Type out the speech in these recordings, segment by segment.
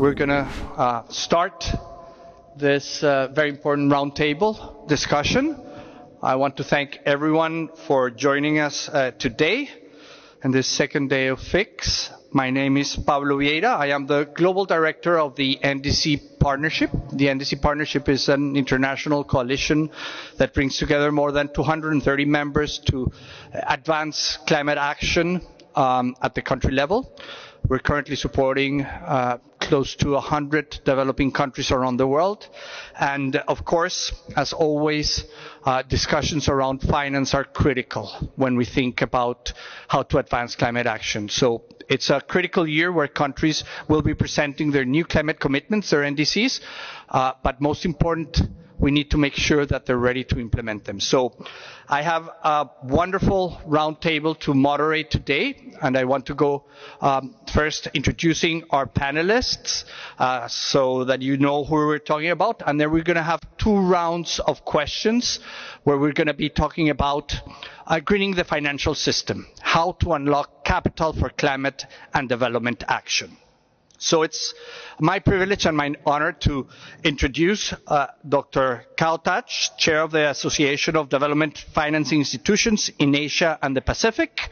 we're going to start this very important roundtable discussion. I want to thank everyone for joining us today in this second day of FIX. My name is Pablo Vieira. I am the Global Director of the NDC Partnership. The NDC Partnership is an international coalition that brings together more than 230 members to advance climate action at the country level. We're currently supporting close to 100 developing countries around the world. And of course, as always, discussions around finance are critical when we think about how to advance climate action. So it's a critical year where countries will be presenting their new climate commitments, their NDCs, but most important, we need to make sure that they're ready to implement them. So I have a wonderful roundtable to moderate today, and I want to go first introducing our panelists so that you know who we're talking about. And then we're going to have 2 rounds of questions where we're going to be talking about greening the financial system, how to unlock capital for climate and development action. So it's my privilege and my honor to introduce Dr. Cao Tach, Chair of the Association of Development Financing Institutions in Asia and the Pacific,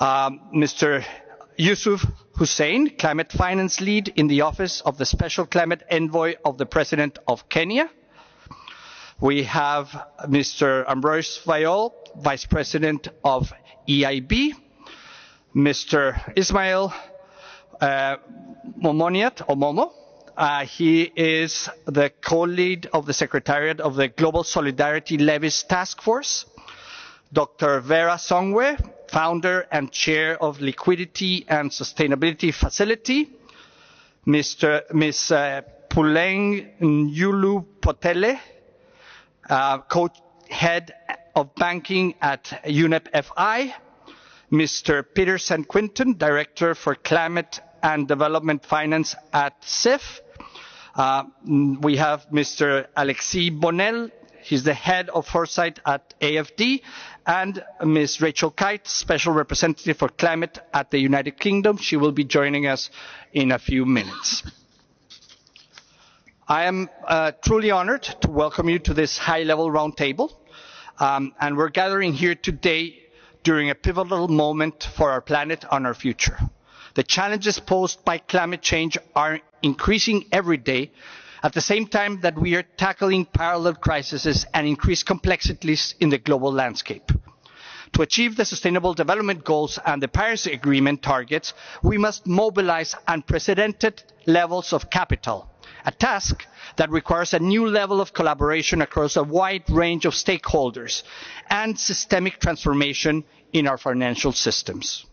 Mr. Yusuf Hussein, Climate Finance Lead in the Office of the Special Climate Envoy of the President of Kenya. We have Mr. Ambroise Fayol, Vice President of EIB, Mr. Ismail Momo. He is the co-lead of the Secretariat of the Global Solidarity Levies Task Force. Dr. Vera Songwe, founder and chair of Liquidity and Sustainability Facility. Ms. Puleng Nyulu Potele, co-head of banking at UNEP FI. Mr. Peter St. Quinton, Director for Climate and Development Finance at CIF. We have Mr. Alexis Bonnel, he's the Head of Foresight at AFD, and Ms. Rachel Kite, Special Representative for Climate at the United Kingdom. She will be joining us in a few minutes. I am truly honored to welcome you to this high-level roundtable, and we're gathering here today during a pivotal moment for our planet and our future. The challenges posed by climate change are increasing every day at the same time that we are tackling parallel crises and increased complexities in the global landscape. To achieve the Sustainable Development Goals and the Paris Agreement targets, we must mobilize unprecedented levels of capital, a task that requires a new level of collaboration across a wide range of stakeholders and systemic transformation in our financial systems.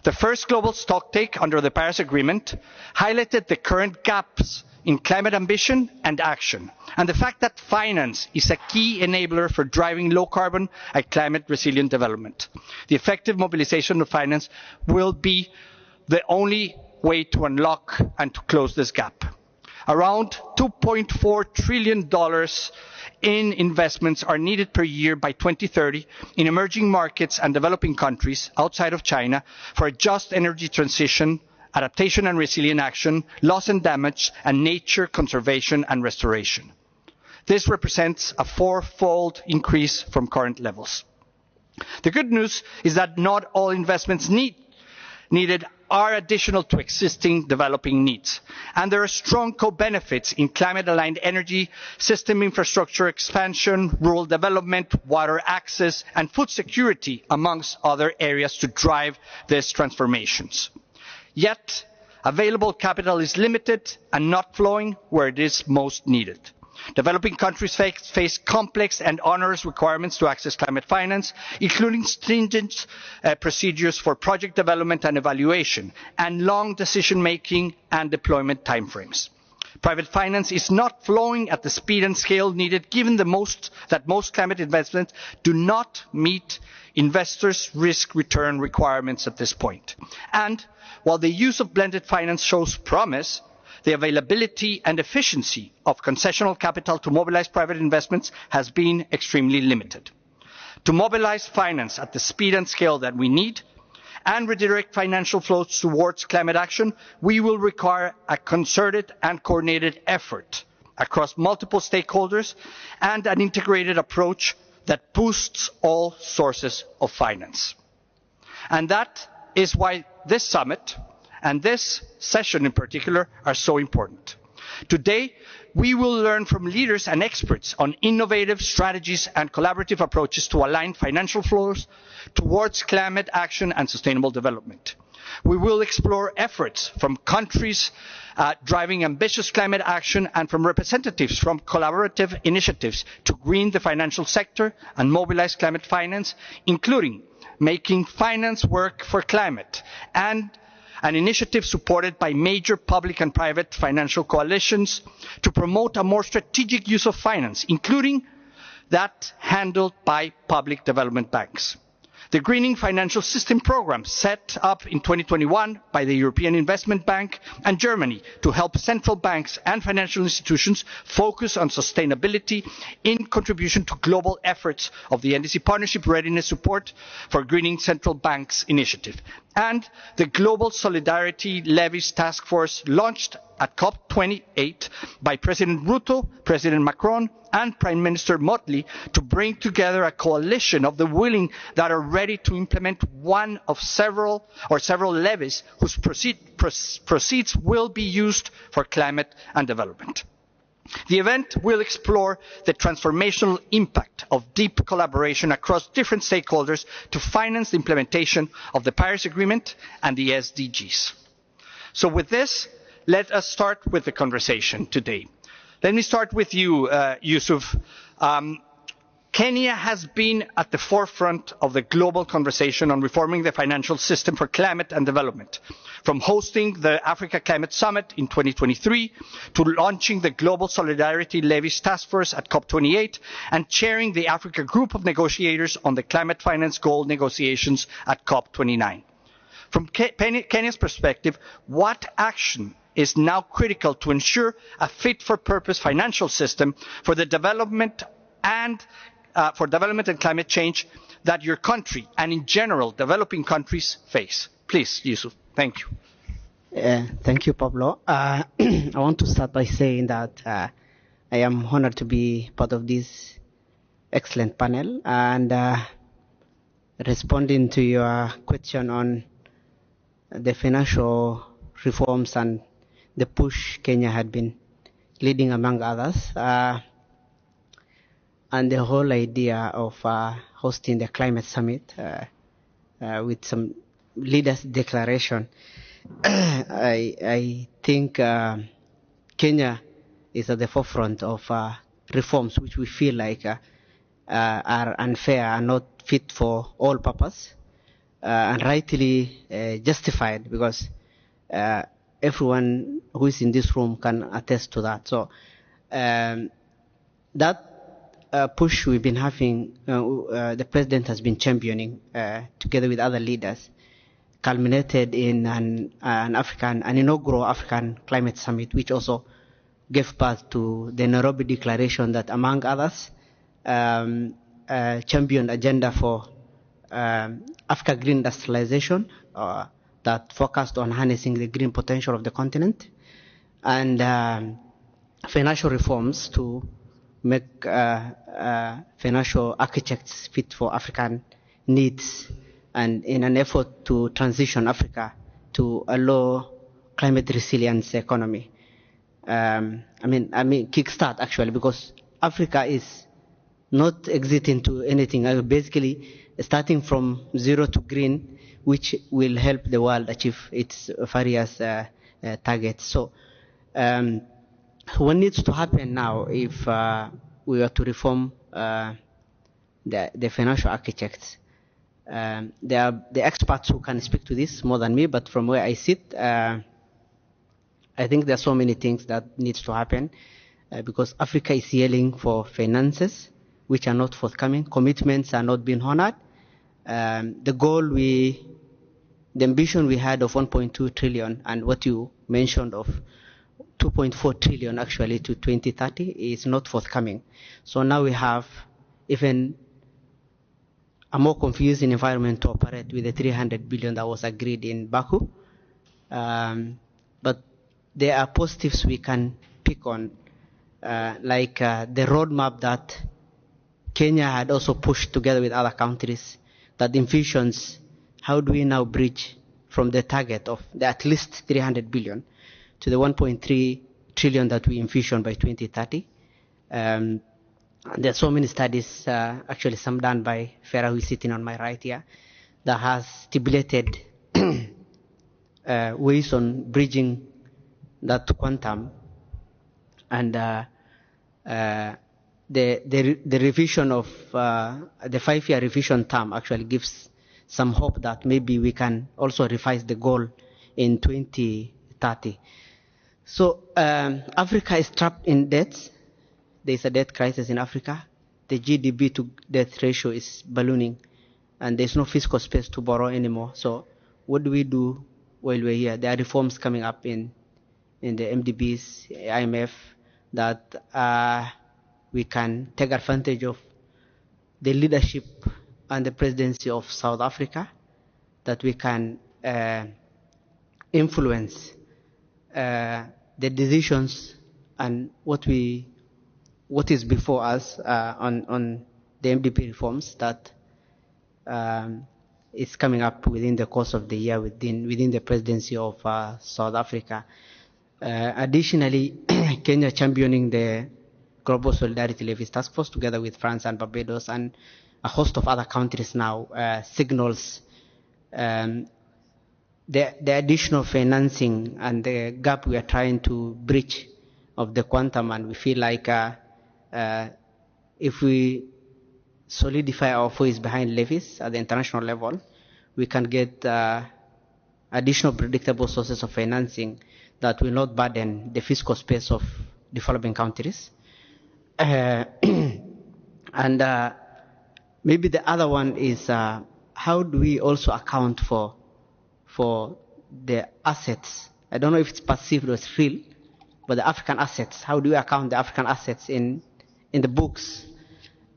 The first global stocktake under the Paris Agreement highlighted the current gaps in climate ambition and action, and the fact that finance is a key enabler for driving low-carbon and climate-resilient development. The effective mobilization of finance will be the only way to unlock and to close this gap. Around $2.4 trillion in investments are needed per year by 2030 in emerging markets and developing countries outside of China for a just energy transition, adaptation and resilient action, loss and damage, and nature conservation and restoration. This represents a 4-fold increase from current levels. The good news is that not all investments needed are additional to existing developing needs. And there are strong co-benefits in climate-aligned energy, system infrastructure expansion, rural development, water access, and food security, amongst other areas to drive these transformations. Yet, available capital is limited and not flowing where it is most needed. Developing countries face complex and onerous requirements to access climate finance, including stringent procedures for project development and evaluation, and long decision-making and deployment timeframes. Private finance is not flowing at the speed and scale needed, given that most climate investments do not meet investors' risk-return requirements at this point. And while the use of blended finance shows promise, the availability and efficiency of concessional capital to mobilize private investments has been extremely limited. To mobilize finance at the speed and scale that we need, and redirect financial flows towards climate action, we will require a concerted and coordinated effort across multiple stakeholders and an integrated approach that boosts all sources of finance. And that is why this summit and this session in particular are so important. Today, we will learn from leaders and experts on innovative strategies and collaborative approaches to align financial flows towards climate action and sustainable development. We will explore efforts from countries driving ambitious climate action and from representatives from collaborative initiatives to green the financial sector and mobilize climate finance, including making finance work for climate, and an initiative supported by major public and private financial coalitions to promote a more strategic use of finance, including that handled by public development banks. The Greening Financial System program set up in 2021 by the European Investment Bank and Germany to help central banks and financial institutions focus on sustainability in contribution to global efforts of the NDC Partnership Readiness Support for Greening Central Banks initiative, and the Global Solidarity Levies Task Force launched at COP28 by President Ruto, President Macron, and Prime Minister Motley to bring together a coalition of the willing that are ready to implement one of several levies whose proceeds will be used for climate and development. The event will explore the transformational impact of deep collaboration across different stakeholders to finance the implementation of the Paris Agreement and the SDGs. So with this, let us start with the conversation today. Let me start with you, Yusuf. Kenya has been at the forefront of the global conversation on reforming the financial system for climate and development, from hosting the Africa Climate Summit in 2023 to launching the Global Solidarity Levies Task Force at COP28 and chairing the Africa Group of Negotiators on the climate finance goal negotiations at COP29. From Kenya's perspective, what action is now critical to ensure a fit-for-purpose financial system for the development and climate change that your country and in general developing countries face? Please, Yusuf. Thank you. Thank you, Pablo. I want to start by saying that I am honored to be part of this excellent panel and responding to your question on the financial reforms and the push Kenya had been leading among others, and the whole idea of hosting the climate summit with some leaders' declaration. I think Kenya is at the forefront of reforms which we feel like are unfair and not fit for all purpose, and rightly justified, because everyone who is in this room can attest to that. So that push we've been having, the president has been championing together with other leaders, culminated in an inaugural African Climate Summit, which also gave birth to the Nairobi Declaration that, among others, championed agenda for Africa green industrialization, that focused on harnessing the green potential of the continent, and financial reforms to make financial architects fit for African needs, and in an effort to transition Africa to a low climate resilience economy. Kickstart actually, because Africa is not exiting to anything, basically starting from zero to green, which will help the world achieve its various targets. So what needs to happen now, if we were to reform the financial architects? There are the experts who can speak to this more than me, but from where I sit, I think there are so many things that needs to happen, because Africa is yelling for finances which are not forthcoming. Commitments are not being honored. The ambition we had of 1.2 trillion and what you mentioned of 2.4 trillion actually to 2030 is not forthcoming. So now we have even a more confusing environment to operate with the 300 billion that was agreed in Baku. But there are positives we can pick on, like the roadmap that Kenya had also pushed together with other countries that envisions how do we now bridge from the target of the at least 300 billion to the 1.3 trillion that we envision by 2030. There are so many studies, actually some done by Farah, who is sitting on my right here, that has stipulated ways on bridging that quantum. And the revision of the 5-year revision term actually gives some hope that maybe we can also revise the goal in 2030. So Africa is trapped in debt. There is a debt crisis in Africa. The GDP to debt ratio is ballooning, and there's no fiscal space to borrow anymore. So what do we do while we're here? There are reforms coming up in the MDBs, IMF, that we can take advantage of the leadership and the presidency of South Africa, that we can influence the decisions and what is before us on the MDP reforms that is coming up within the course of the year within the presidency of South Africa. Additionally, Kenya championing the Global Solidarity Levies Task Force together with France and Barbados and a host of other countries now signals the additional financing and the gap we are trying to bridge of the quantum, and we feel like if we solidify our voice behind levies at the international level, we can get additional predictable sources of financing that will not burden the fiscal space of developing countries. And maybe the other one is how do we also account for the assets? I don't know if it's perceived or it's real, but the African assets. How do we account the African assets in the books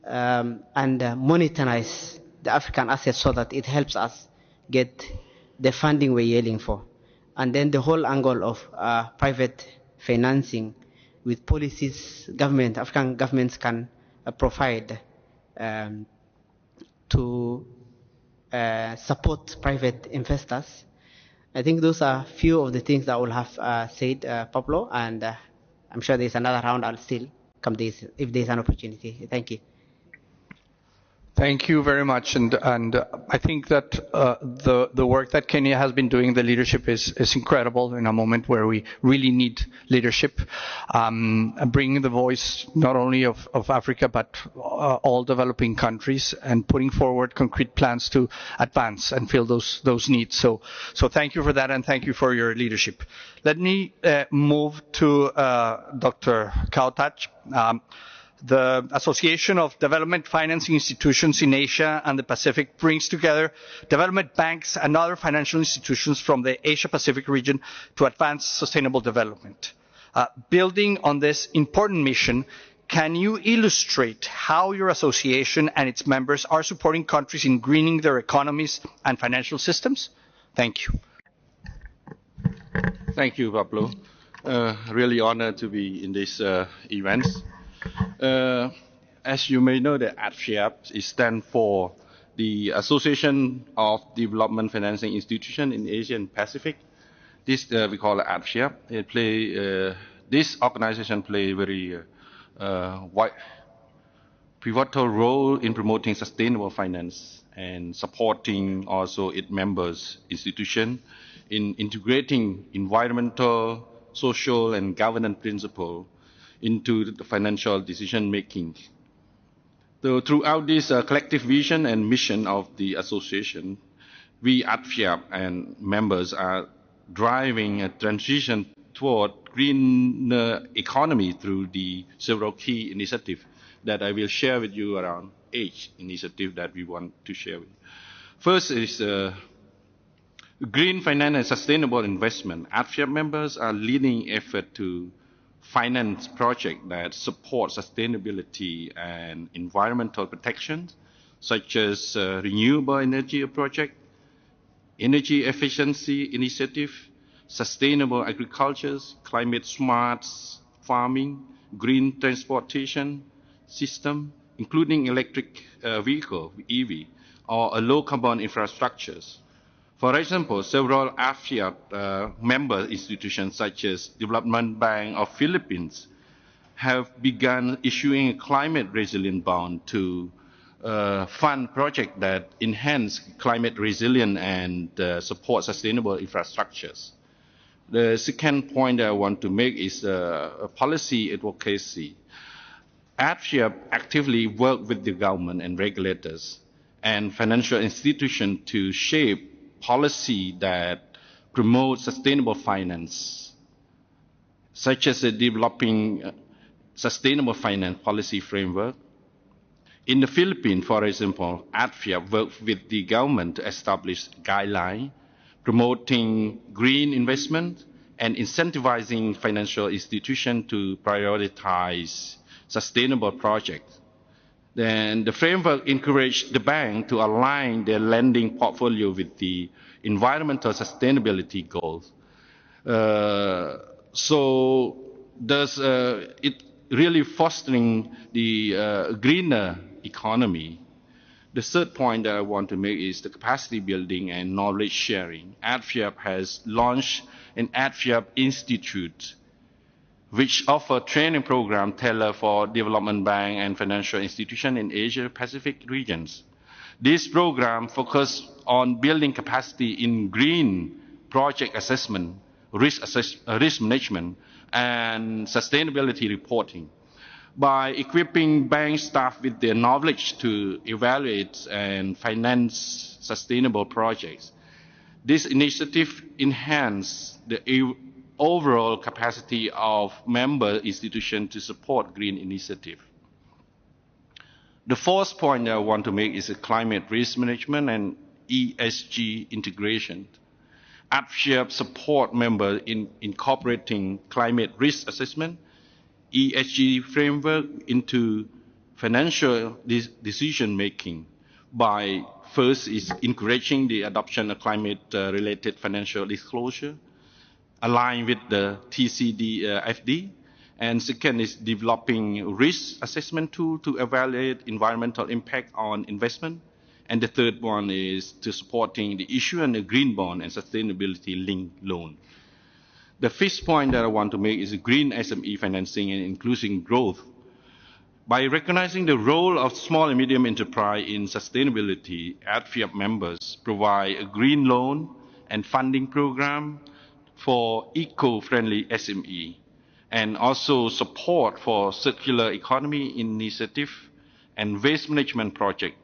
and monetize the African assets so that it helps us get the funding we're yelling for? And then the whole angle of private financing with policies African governments can provide to support private investors. I think those are few of the things that I will have said, Pablo, and I'm sure there's another round. I'll still come this if there's an opportunity. Thank you. Thank you very much, and I think that the work that Kenya has been doing, the leadership is incredible in a moment where we really need leadership, bringing the voice not only of Africa but all developing countries, and putting forward concrete plans to advance and fill those needs. So thank you for that, and thank you for your leadership. Let me move to Dr. Kautach. The Association of Development Financing Institutions in Asia and the Pacific brings together development banks and other financial institutions from the Asia-Pacific region to advance sustainable development. Building on this important mission, can you illustrate how your association and its members are supporting countries in greening their economies and financial systems? Thank you. Thank you, Pablo. Really honored to be in this event. As you may know, the ADFIAP stands for the Association of Development Financing Institutions in Asia and Pacific. This we call it ADFIAP. This organization play a very pivotal role in promoting sustainable finance and supporting also its members' institutions in integrating environmental, social, and governance principles into the financial decision making. So throughout this collective vision and mission of the association, we at FIAP and members are driving a transition toward greener economy through the several key initiatives that I will share with you around 8 initiatives that we want to share with you. First is green finance and sustainable investment. ADFIAP members are leading effort to finance projects that support sustainability and environmental protection, such as renewable energy project, energy efficiency initiative, sustainable agriculture, climate smart farming, green transportation system, including electric vehicle, EV, or a low carbon infrastructures. For example, several AFIAP member institutions such as Development Bank of Philippines have begun issuing a climate resilient bond to fund projects that enhance climate resilience and support sustainable infrastructures. The second point I want to make is policy advocacy. AFIAP actively work with the government and regulators and financial institutions to shape policy that promote sustainable finance, such as developing sustainable finance policy framework. In the Philippines, for example, AFIAP worked with the government to establish guidelines promoting green investment and incentivizing financial institutions to prioritize sustainable projects. Then the framework encouraged the bank to align their lending portfolio with the environmental sustainability goals. So thus it really fostering the greener economy. The third point that I want to make is the capacity building and knowledge sharing. AFIAP has launched an AFIAP Institute, which offer training program tailored for development bank and financial institutions in Asia Pacific regions. This program focus on building capacity in green project assessment, risk management, and sustainability reporting. By equipping bank staff with the knowledge to evaluate and finance sustainable projects, this initiative enhances the overall capacity of member institutions to support green initiative. The fourth point I want to make is climate risk management and ESG integration. AFIAP support members in incorporating climate risk assessment, ESG framework into financial decision making by first is encouraging the adoption of climate related financial disclosure aligned with the TCFD, and second is developing risk assessment tool to evaluate environmental impact on investment, and the third one is to supporting the issuance of green bond and sustainability linked loan. The fifth point that I want to make is green SME financing and inclusive growth. By recognizing the role of small and medium enterprise in sustainability, AFIAP members provide a green loan and funding program for eco-friendly SME, and also support for circular economy initiative and waste management project.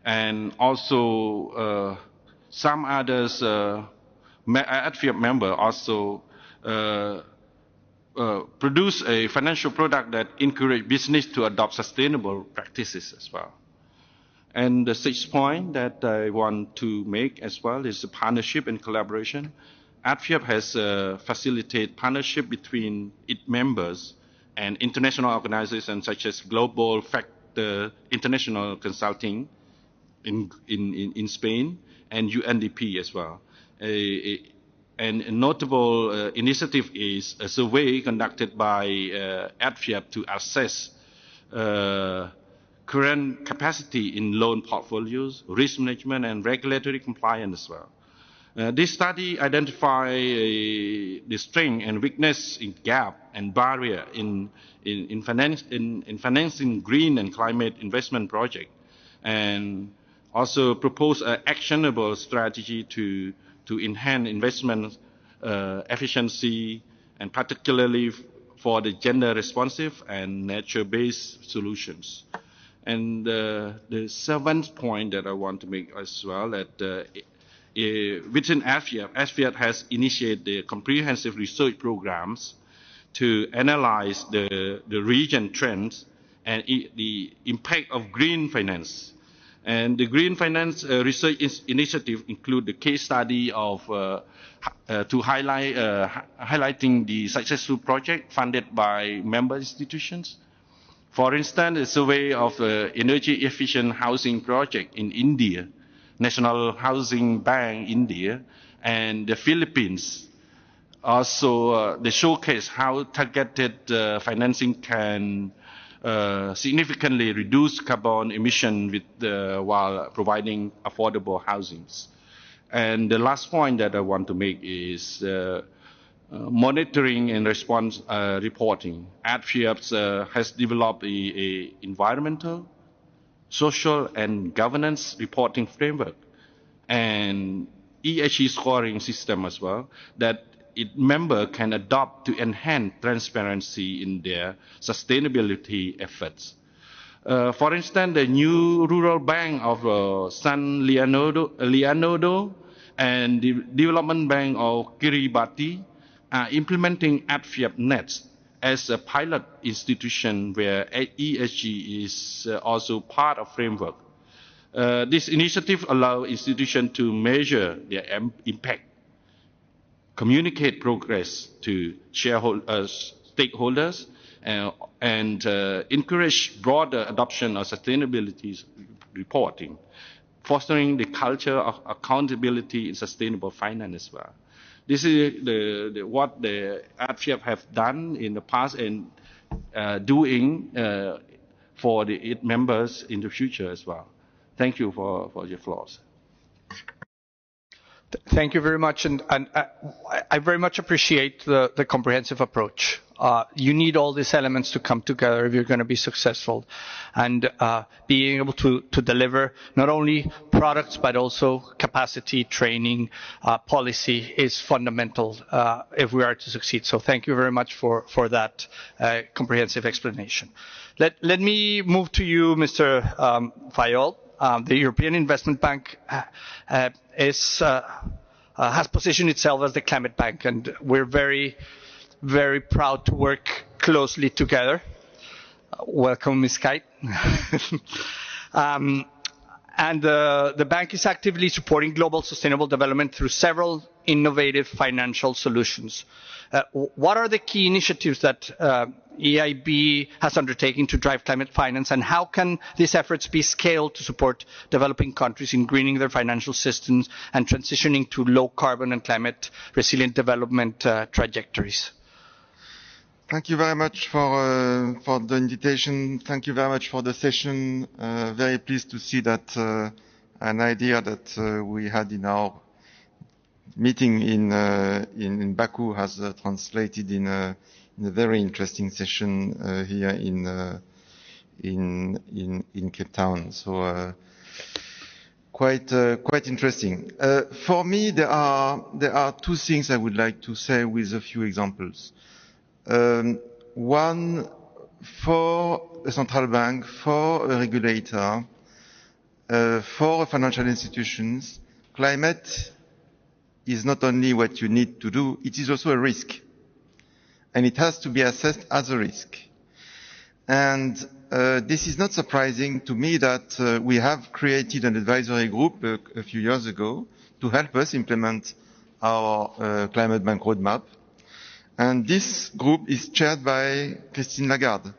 And also some others AFIAP member also produce a financial product that encourage business to adopt sustainable practices as well. And the sixth point that I want to make as well is the partnership and collaboration. AFIAP has facilitated partnership between its members and international organizations such as Global Factor International Consulting in Spain and UNDP as well. And a notable initiative is a survey conducted by AFIAP to assess current capacity in loan portfolios, risk management, and regulatory compliance as well. This study identified the strength and weakness in gap and barrier in financing green and climate investment projects, and also propose an actionable strategy to enhance investment efficiency, and particularly for the gender responsive and nature-based solutions. And the seventh point that I want to make as well, that within AFIAP has initiated the comprehensive research programs to analyze the region trends and the impact of green finance. And the Green Finance Research Initiative include the case study of to highlighting the successful project funded by member institutions. For instance, a survey of energy efficient housing project in India, National Housing Bank India, and the Philippines. Also, they showcase how targeted financing can significantly reduce carbon emission while providing affordable housings. And the last point that I want to make is monitoring and response reporting. ADFIAPS has developed a environmental, social, and governance reporting framework and ESG scoring system as well that its members can adopt to enhance transparency in their sustainability efforts. For instance, the new rural bank of San Leonardo and the development bank of Kiribati are implementing ADFIAP Nets as a pilot institution where ESG is also part of framework. This initiative allows institutions to measure their impact, communicate progress to stakeholders, and encourage broader adoption of sustainability reporting, fostering the culture of accountability in sustainable finance as well. This is what the ADFIAP have done in the past and doing for its members in the future as well. Thank you for your floors. Thank you very much, and I very much appreciate the comprehensive approach. You need all these elements to come together if you're going to be successful, and being able to deliver not only products but also capacity, training, policy is fundamental if we are to succeed. So thank you very much for that comprehensive explanation. Let me move to you, Mr. Fayol. The European Investment Bank has positioned itself as the climate bank, and we're very, very proud to work closely together. Welcome, Ms. Kite. And the bank is actively supporting global sustainable development through several innovative financial solutions. What are the key initiatives that EIB has undertaken to drive climate finance, and how can these efforts be scaled to support developing countries in greening their financial systems and transitioning to low carbon and climate resilient development trajectories? Thank you very much for the invitation. Thank you very much for the session. Very pleased to see that an idea that we had in our meeting in Baku has translated in a very interesting session here in Cape Town. So quite interesting. For me, there are two things I would like to say with a few examples. One, for a central bank, for a regulator, for financial institutions, climate is not only what you need to do, it is also a risk. And it has to be assessed as a risk. And this is not surprising to me that we have created an advisory group a few years ago to help us implement our climate bank roadmap. And this group is chaired by Christine Lagarde,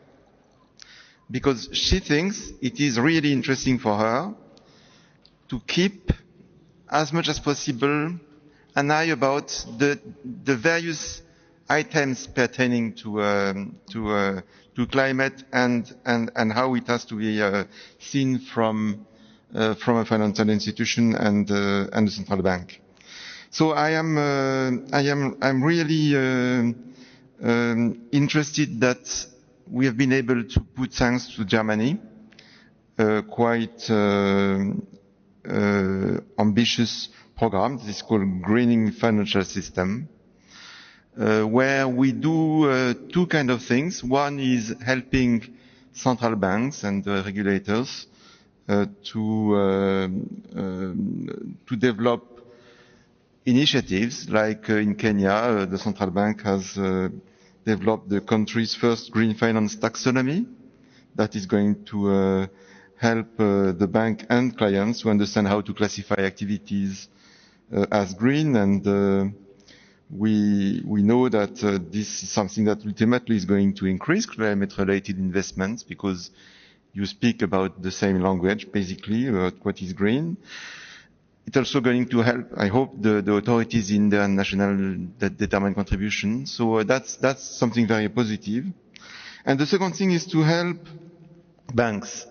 because she thinks it is really interesting for her to keep as much as possible an eye about the various items pertaining to climate and how it has to be seen from a financial institution and the central bank. So I'm really interested that we have been able to put, thanks to Germany, quite ambitious program. This is called Greening Financial System, where we do two kind of things. One is helping central banks and regulators to develop initiatives, like in Kenya, the central bank has developed the country's first green finance taxonomy that is going to help the bank and clients to understand how to classify activities as green. And We know that this is something that ultimately is going to increase climate-related investments because you speak about the same language, basically, about what is green. It's also going to help, I hope, the authorities in their national determined contribution. So that's something very positive. And the second thing is to help banks,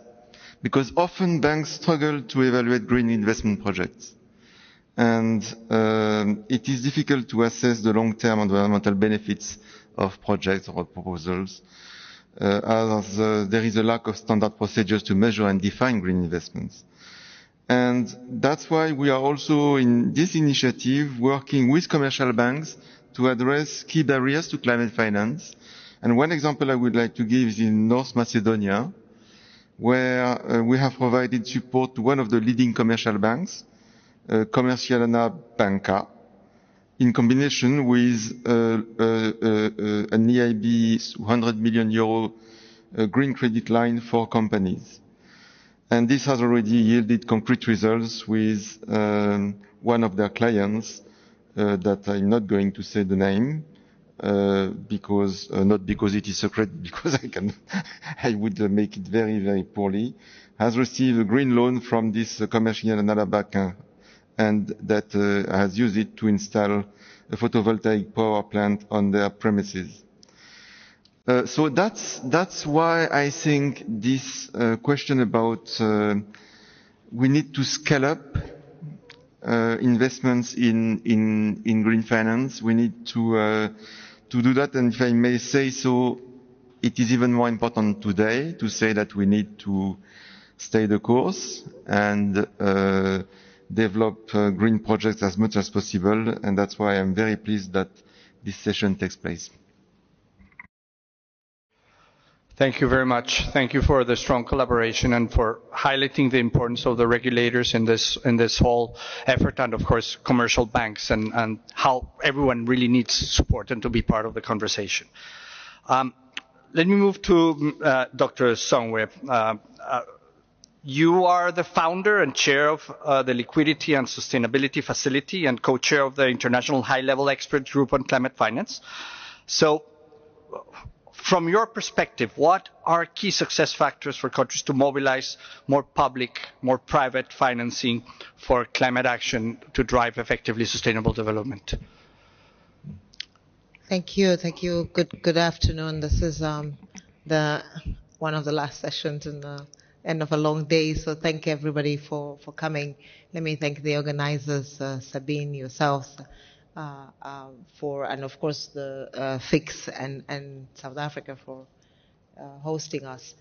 because often banks struggle to evaluate green investment projects. And it is difficult to assess the long-term environmental benefits of projects or proposals, as there is a lack of standard procedures to measure and define green investments. And that's why we are also in this initiative working with commercial banks to address key barriers to climate finance. And one example I would like to give is in North Macedonia, where we have provided support to one of the leading commercial banks, Komercijalna Banka, in combination with an EIB 100 million euro green credit line for companies. And this has already yielded concrete results with one of their clients that I'm not going to say the name, because not because it is secret, because I would make it very, very poorly, has received a green loan from this Komercijalna Banka, and that has used it to install a photovoltaic power plant on their premises. So that's why I think this question about we need to scale up investments in green finance. We need to do that, and if I may say so, it is even more important today to say that we need to stay the course and develop green projects as much as possible, and that's why I'm very pleased that this session takes place. Thank you very much. Thank you for the strong collaboration and for highlighting the importance of the regulators in this whole effort, and of course commercial banks, and how everyone really needs support and to be part of the conversation. Let me move to Dr. Songwe. You are the founder and chair of the Liquidity and Sustainability Facility and co-chair of the International High-Level Expert Group on Climate Finance. So, from your perspective, what are key success factors for countries to mobilize more public, more private financing for climate action to drive effectively sustainable development? Thank you. Thank you. Good afternoon. This is one of the last sessions in the end of a long day, so thank everybody for coming. Let me thank the organizers, Sabine, yourself, and of course the FIX and South Africa for hosting us.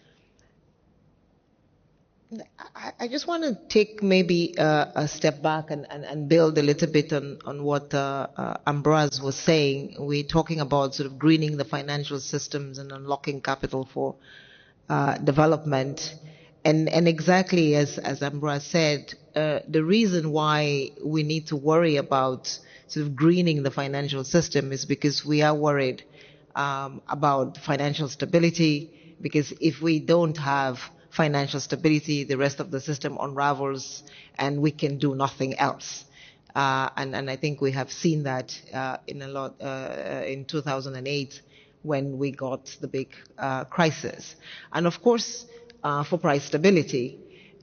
I just want to take maybe a step back and build a little bit on what Ambroise was saying. We're talking about sort of greening the financial systems and unlocking capital for development. And exactly as Ambroise said, the reason why we need to worry about sort of greening the financial system is because we are worried about financial stability, because if we don't have financial stability, the rest of the system unravels and we can do nothing else. And I think we have seen that in 2008 when we got the big crisis. And of course, for price stability,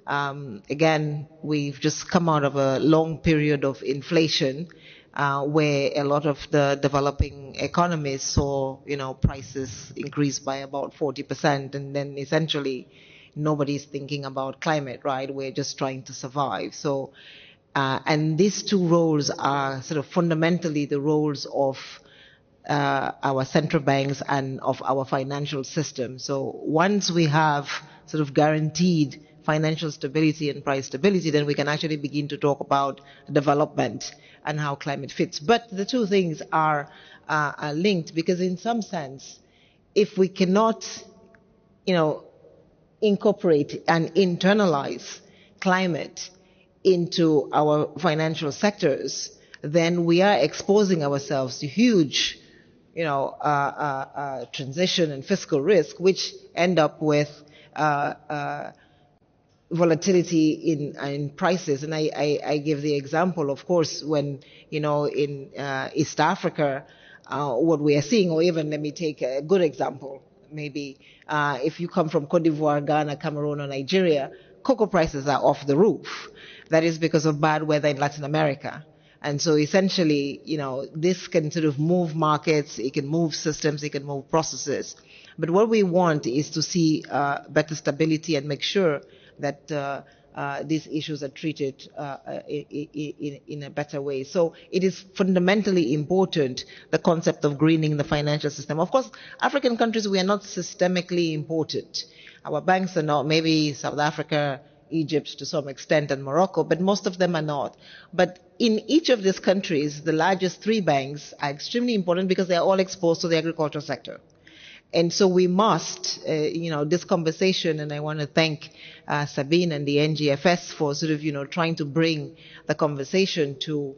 again, we've just come out of a long period of inflation where a lot of the developing economies saw, prices increase by about 40%, and then essentially nobody's thinking about climate, right? We're just trying to survive. So, and these two roles are sort of fundamentally the roles of our central banks and of our financial system. So once we have sort of guaranteed financial stability and price stability, then we can actually begin to talk about development and how climate fits. But the two things are linked, because in some sense, if we cannot, incorporate and internalize climate into our financial sectors, then we are exposing ourselves to huge, transition and fiscal risk, which end up with volatility in prices. And I give the example, of course, when, in East Africa, what we are seeing, or even let me take a good example, maybe if you come from Cote d'Ivoire, Ghana, Cameroon, or Nigeria, cocoa prices are off the roof. That is because of bad weather in Latin America. And so essentially, this can sort of move markets, it can move systems, it can move processes. But what we want is to see better stability and make sure that these issues are treated in a better way. So it is fundamentally important, the concept of greening the financial system. Of course, African countries, we are not systemically important. Our banks are not, maybe South Africa, Egypt to some extent, and Morocco, but most of them are not. But in each of these countries, the largest 3 banks are extremely important because they are all exposed to the agricultural sector. And so we must, this conversation, and I want to thank Sabine and the NGFS for sort of, trying to bring the conversation to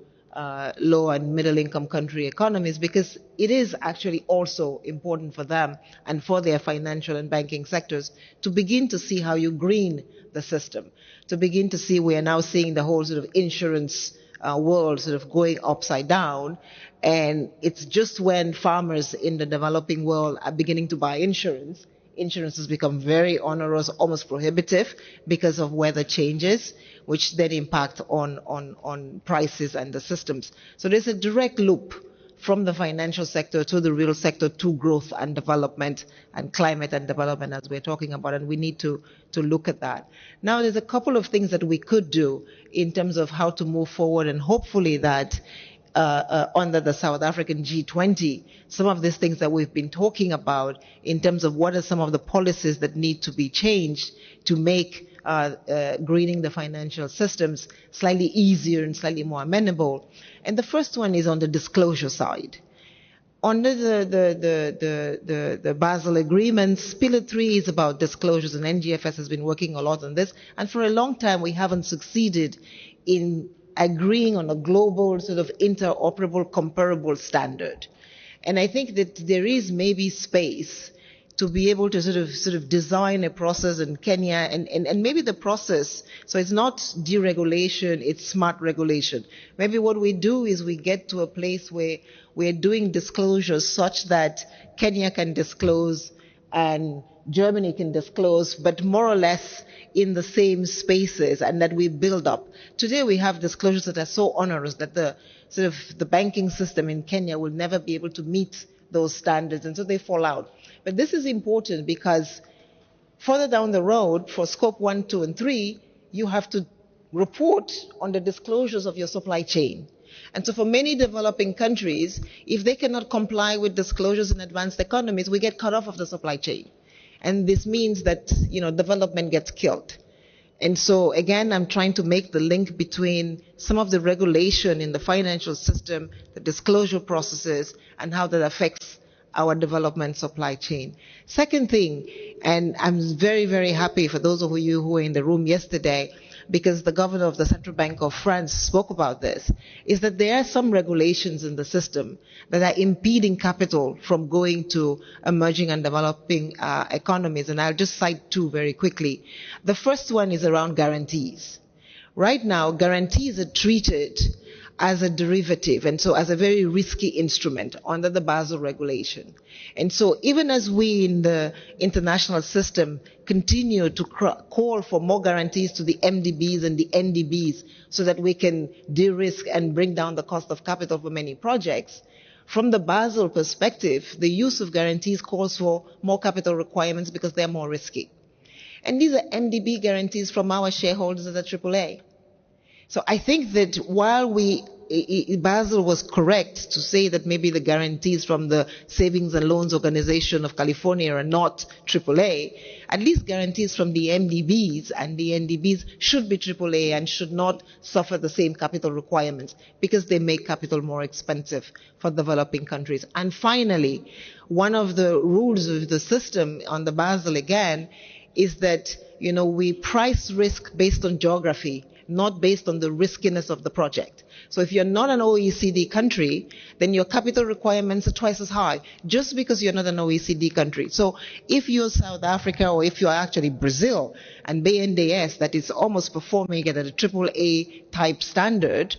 low and middle income country economies, because it is actually also important for them and for their financial and banking sectors to begin to see how you green the system, to begin to see, we are now seeing the whole sort of insurance world sort of going upside down. And it's just when farmers in the developing world are beginning to buy insurance has become very onerous, almost prohibitive because of weather changes, which then impact on prices and the systems. So there's a direct loop from the financial sector to the real sector to growth and development and climate and development, as we're talking about, and we need to look at that. Now, there's a couple of things that we could do in terms of how to move forward, and hopefully that under the South African G20, some of these things that we've been talking about in terms of what are some of the policies that need to be changed to make greening the financial systems slightly easier and slightly more amenable. And the first one is on the disclosure side. Under the Basel agreements, Pillar 3 is about disclosures, and NGFS has been working a lot on this. And for a long time, we haven't succeeded in agreeing on a global sort of interoperable, comparable standard. And I think that there is maybe space to be able to sort of design a process in Kenya, and maybe the process, so it's not deregulation, it's smart regulation. Maybe what we do is we get to a place where we're doing disclosures such that Kenya can disclose and Germany can disclose, but more or less in the same spaces, and that we build up. Today we have disclosures that are so onerous that the banking system in Kenya will never be able to meet those standards, and so they fall out. But this is important because further down the road, for scope 1, 2, and 3, you have to report on the disclosures of your supply chain. And so for many developing countries, if they cannot comply with disclosures in advanced economies, we get cut off of the supply chain. And this means that, development gets killed. And so again, I'm trying to make the link between some of the regulation in the financial system, the disclosure processes, and how that affects our development supply chain. Second thing, and I'm very, very happy for those of you who were in the room yesterday, because the governor of the Central Bank of France spoke about this, is that there are some regulations in the system that are impeding capital from going to emerging and developing economies. And I'll just cite 2 very quickly. The first one is around guarantees. Right now, guarantees are treated as a derivative, and so as a very risky instrument under the Basel regulation. And so even as we in the international system continue to call for more guarantees to the MDBs and the NDBs so that we can de-risk and bring down the cost of capital for many projects, from the Basel perspective, the use of guarantees calls for more capital requirements because they're more risky. And these are NDB guarantees from our shareholders at the AAA. So I think that while Basel was correct to say that maybe the guarantees from the Savings and Loans Organization of California are not AAA, at least guarantees from the MDBs and the NDBs should be AAA and should not suffer the same capital requirements because they make capital more expensive for developing countries. And finally, one of the rules of the system on the Basel again is that, we price risk based on geography not based on the riskiness of the project. So if you're not an OECD country, then your capital requirements are twice as high, just because you're not an OECD country. So if you're South Africa, or if you're actually Brazil, and BNDES, that is almost performing at a AAA type standard,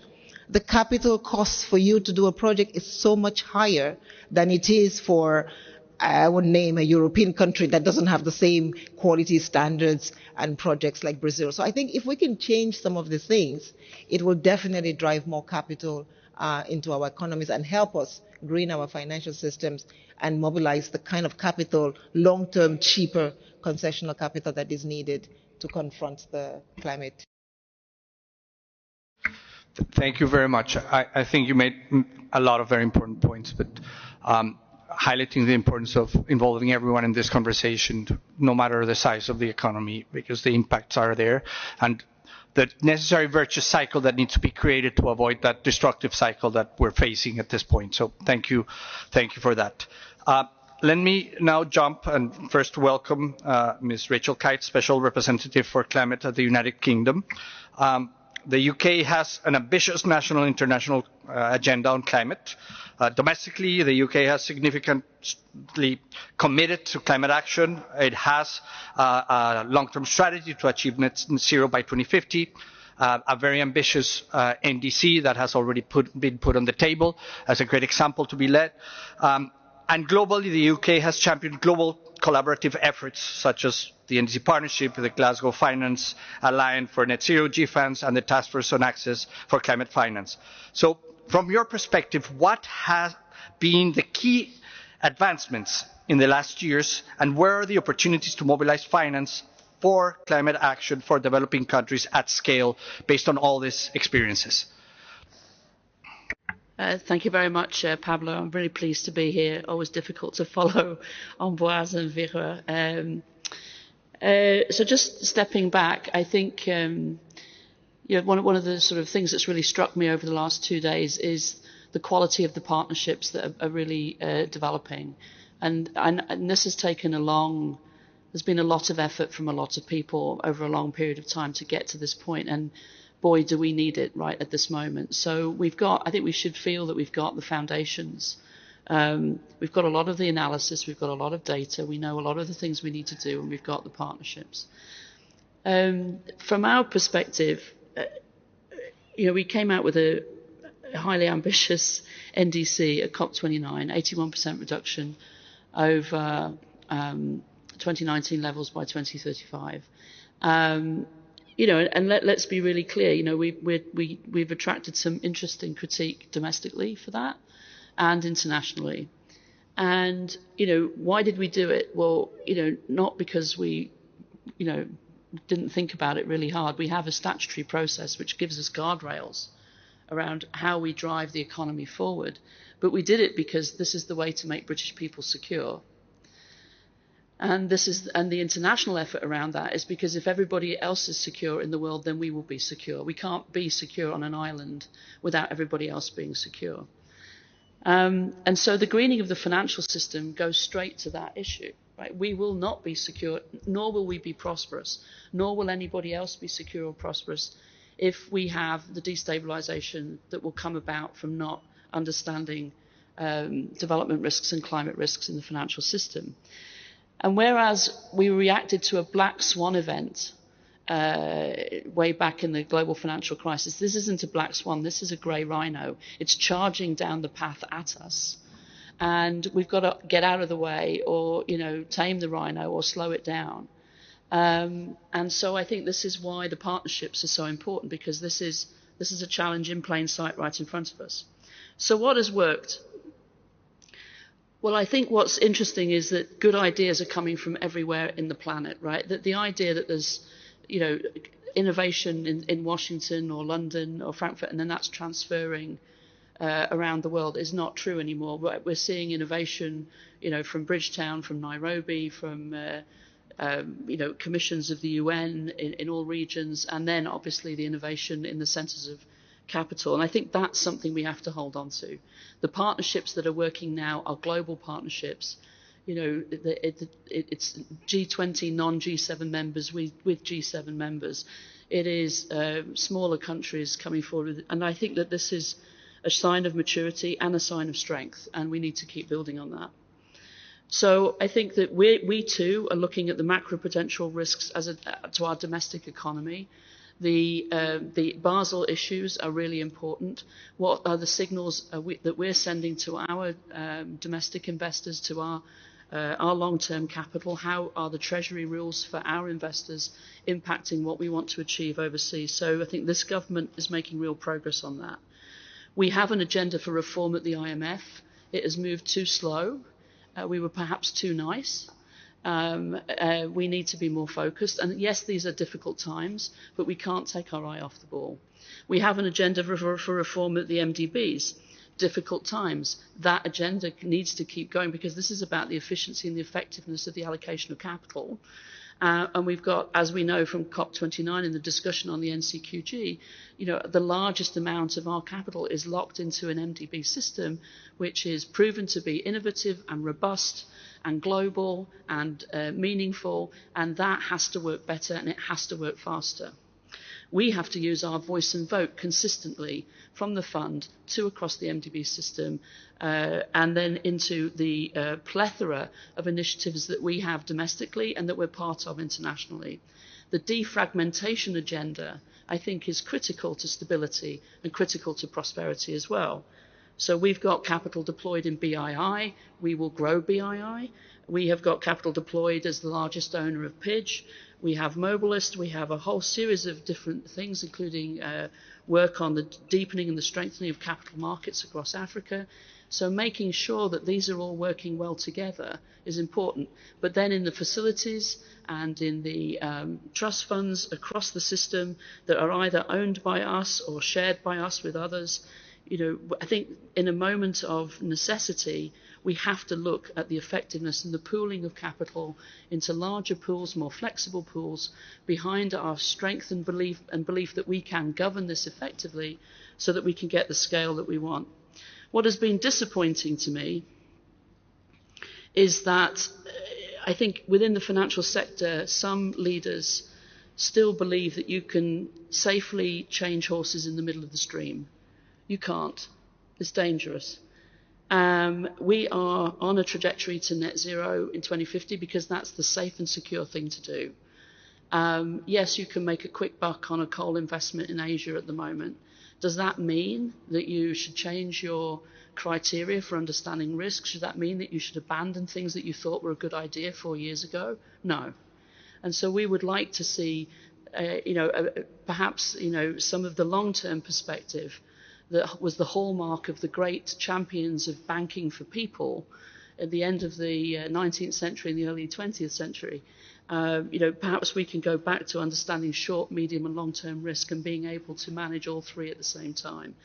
the capital costs for you to do a project is so much higher than it is for, I would name a European country that doesn't have the same quality standards and projects like Brazil. So I think if we can change some of these things, it will definitely drive more capital into our economies and help us green our financial systems and mobilize the kind of capital, long-term, cheaper concessional capital that is needed to confront the climate. Thank you very much. I think you made a lot of very important points, but highlighting the importance of involving everyone in this conversation, no matter the size of the economy, because the impacts are there, and the necessary virtuous cycle that needs to be created to avoid that destructive cycle that we're facing at this point. So thank you for that. Let me now jump and first welcome Ms. Rachel Kite, Special Representative for Climate at the United Kingdom. The UK has an ambitious national and international agenda on climate. Domestically, the UK has significantly committed to climate action. It has a long-term strategy to achieve net zero by 2050, a very ambitious NDC that has already been put on the table as a great example to be led. And globally, the UK has championed global collaborative efforts such as the NDC Partnership, the Glasgow Finance Alliance for Net Zero GFANS, and the Task Force on Access for Climate Finance. So from your perspective, what has been the key advancements in the last years, and where are the opportunities to mobilize finance for climate action for developing countries at scale based on all these experiences? Thank you very much, Pablo. I'm really pleased to be here. Always difficult to follow Ambroise and Vera. So just stepping back, I think one of the sort of things that's really struck me over the last 2 days is the quality of the partnerships that are really developing. And this has taken there's been a lot of effort from a lot of people over a long period of time to get to this point. And boy, do we need it right at this moment. So I think we should feel that we've got the foundations. We've got a lot of the analysis, we've got a lot of data, we know a lot of the things we need to do, and we've got the partnerships. From our perspective, we came out with a highly ambitious NDC at COP29, 81% reduction over 2019 levels by 2035. And let's be really clear. We've attracted some interesting critique domestically for that, and internationally. And why did we do it? Well, not because we, didn't think about it really hard. We have a statutory process which gives us guardrails around how we drive the economy forward. But we did it because this is the way to make British people secure. And the international effort around that is because if everybody else is secure in the world, then we will be secure. We can't be secure on an island without everybody else being secure. And so the greening of the financial system goes straight to that issue. Right? We will not be secure, nor will we be prosperous, nor will anybody else be secure or prosperous if we have the destabilization that will come about from not understanding development risks and climate risks in the financial system. And whereas we reacted to a black swan event way back in the global financial crisis, this isn't a black swan, this is a grey rhino. It's charging down the path at us. And we've got to get out of the way or, tame the rhino or slow it down. And so I think this is why the partnerships are so important, because this is a challenge in plain sight right in front of us. So what has worked? Well, I think what's interesting is that good ideas are coming from everywhere in the planet, right? That the idea that there's, innovation in Washington or London or Frankfurt, and then that's transferring around the world is not true anymore. We're seeing innovation, from Bridgetown, from Nairobi, from, commissions of the UN in all regions, and then obviously the innovation in the centres of capital. And I think that's something we have to hold on to. The partnerships that are working now are global partnerships. It's G20 non-G7 members with G7 members. It is smaller countries coming forward, and I think that this is a sign of maturity and a sign of strength, and we need to keep building on that. So I think that we too are looking at the macroprudential risks to our domestic economy. The Basel issues are really important. What are the signals that we're sending to our domestic investors, to our long-term capital? How are the Treasury rules for our investors impacting what we want to achieve overseas? So I think this government is making real progress on that. We have an agenda for reform at the IMF. It has moved too slow. We were perhaps too nice. We need to be more focused. And yes, these are difficult times, but we can't take our eye off the ball. We have an agenda for reform at the MDBs. Difficult times. That agenda needs to keep going because this is about the efficiency and the effectiveness of the allocation of capital. And we've got, as we know from COP29 in the discussion on the NCQG, the largest amount of our capital is locked into an MDB system, which is proven to be innovative and robust and global and meaningful, and that has to work better and it has to work faster. We have to use our voice and vote consistently from the fund to across the MDB system and then into the plethora of initiatives that we have domestically and that we're part of internationally. The defragmentation agenda, I think, is critical to stability and critical to prosperity as well. So we've got capital deployed in BII. We will grow BII. We have got capital deployed as the largest owner of PIDGE. We have Mobilist. We have a whole series of different things, including work on the deepening and the strengthening of capital markets across Africa. So making sure that these are all working well together is important. But then in the facilities and in the trust funds across the system that are either owned by us or shared by us with others, I think in a moment of necessity, we have to look at the effectiveness and the pooling of capital into larger pools, more flexible pools, behind our strength and belief that we can govern this effectively so that we can get the scale that we want. What has been disappointing to me is that I think within the financial sector, some leaders still believe that you can safely change horses in the middle of the stream. You can't. It's dangerous. We are on a trajectory to net zero in 2050 because that's the safe and secure thing to do. Yes, you can make a quick buck on a coal investment in Asia at the moment. Does that mean that you should change your criteria for understanding risk? Should that mean that you should abandon things that you thought were a good idea 4 years ago? No. And so we would like to see, perhaps, some of the long-term perspective that was the hallmark of the great champions of banking for people at the end of the 19th century and the early 20th century. Perhaps we can go back to understanding short, medium and long-term risk and being able to manage all three at the same time.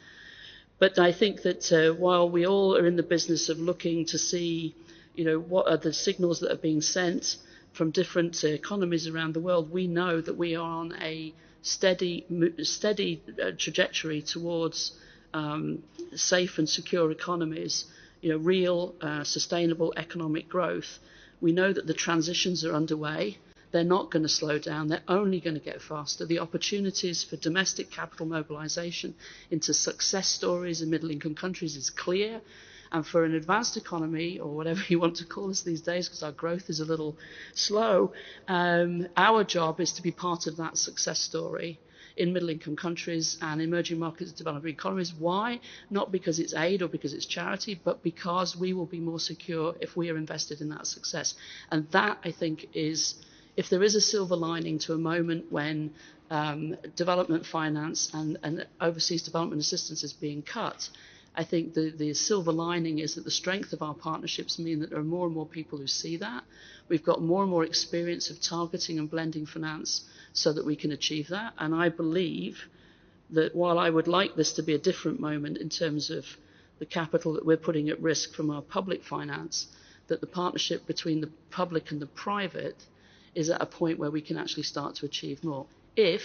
But I think that while we all are in the business of looking to see, what are the signals that are being sent from different economies around the world, we know that we are on a steady trajectory towards safe and secure economies, real sustainable economic growth. We know that the transitions are underway. They're not going to slow down. They're only going to get faster. The opportunities for domestic capital mobilization into success stories in middle-income countries is clear. And for an advanced economy, or whatever you want to call us these days, because our growth is a little slow, our job is to be part of that success story in middle-income countries and emerging markets and developing economies. Why? Not because it's aid or because it's charity, but because we will be more secure if we are invested in that success. And that, I think, is, if there is a silver lining to a moment when development finance and overseas development assistance is being cut, I think the silver lining is that the strength of our partnerships mean that there are more and more people who see that. We've got more and more experience of targeting and blending finance so that we can achieve that. And I believe that while I would like this to be a different moment in terms of the capital that we're putting at risk from our public finance, that the partnership between the public and the private is at a point where we can actually start to achieve more. If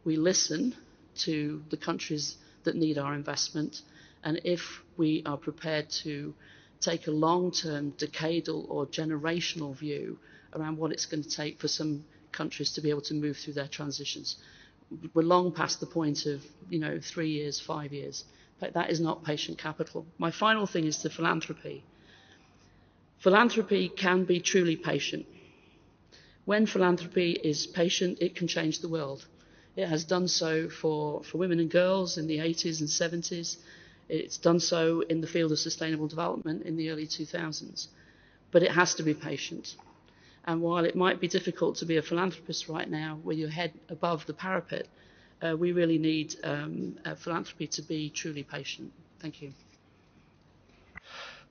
we listen to the countries that need our investment, and if we are prepared to take a long-term, decadal or generational view around what it's going to take for some countries to be able to move through their transitions. we're long past the point of 3 years, 5 years. But that is not patient capital. My final thing is to philanthropy. Philanthropy can be truly patient. When philanthropy is patient, it can change the world. It has done so for women and girls in the 80s and 70s. It's done so in the field of sustainable development in the early 2000s. But it has to be patient. And while it might be difficult to be a philanthropist right now with your head above the parapet, we really need philanthropy to be truly patient. Thank you.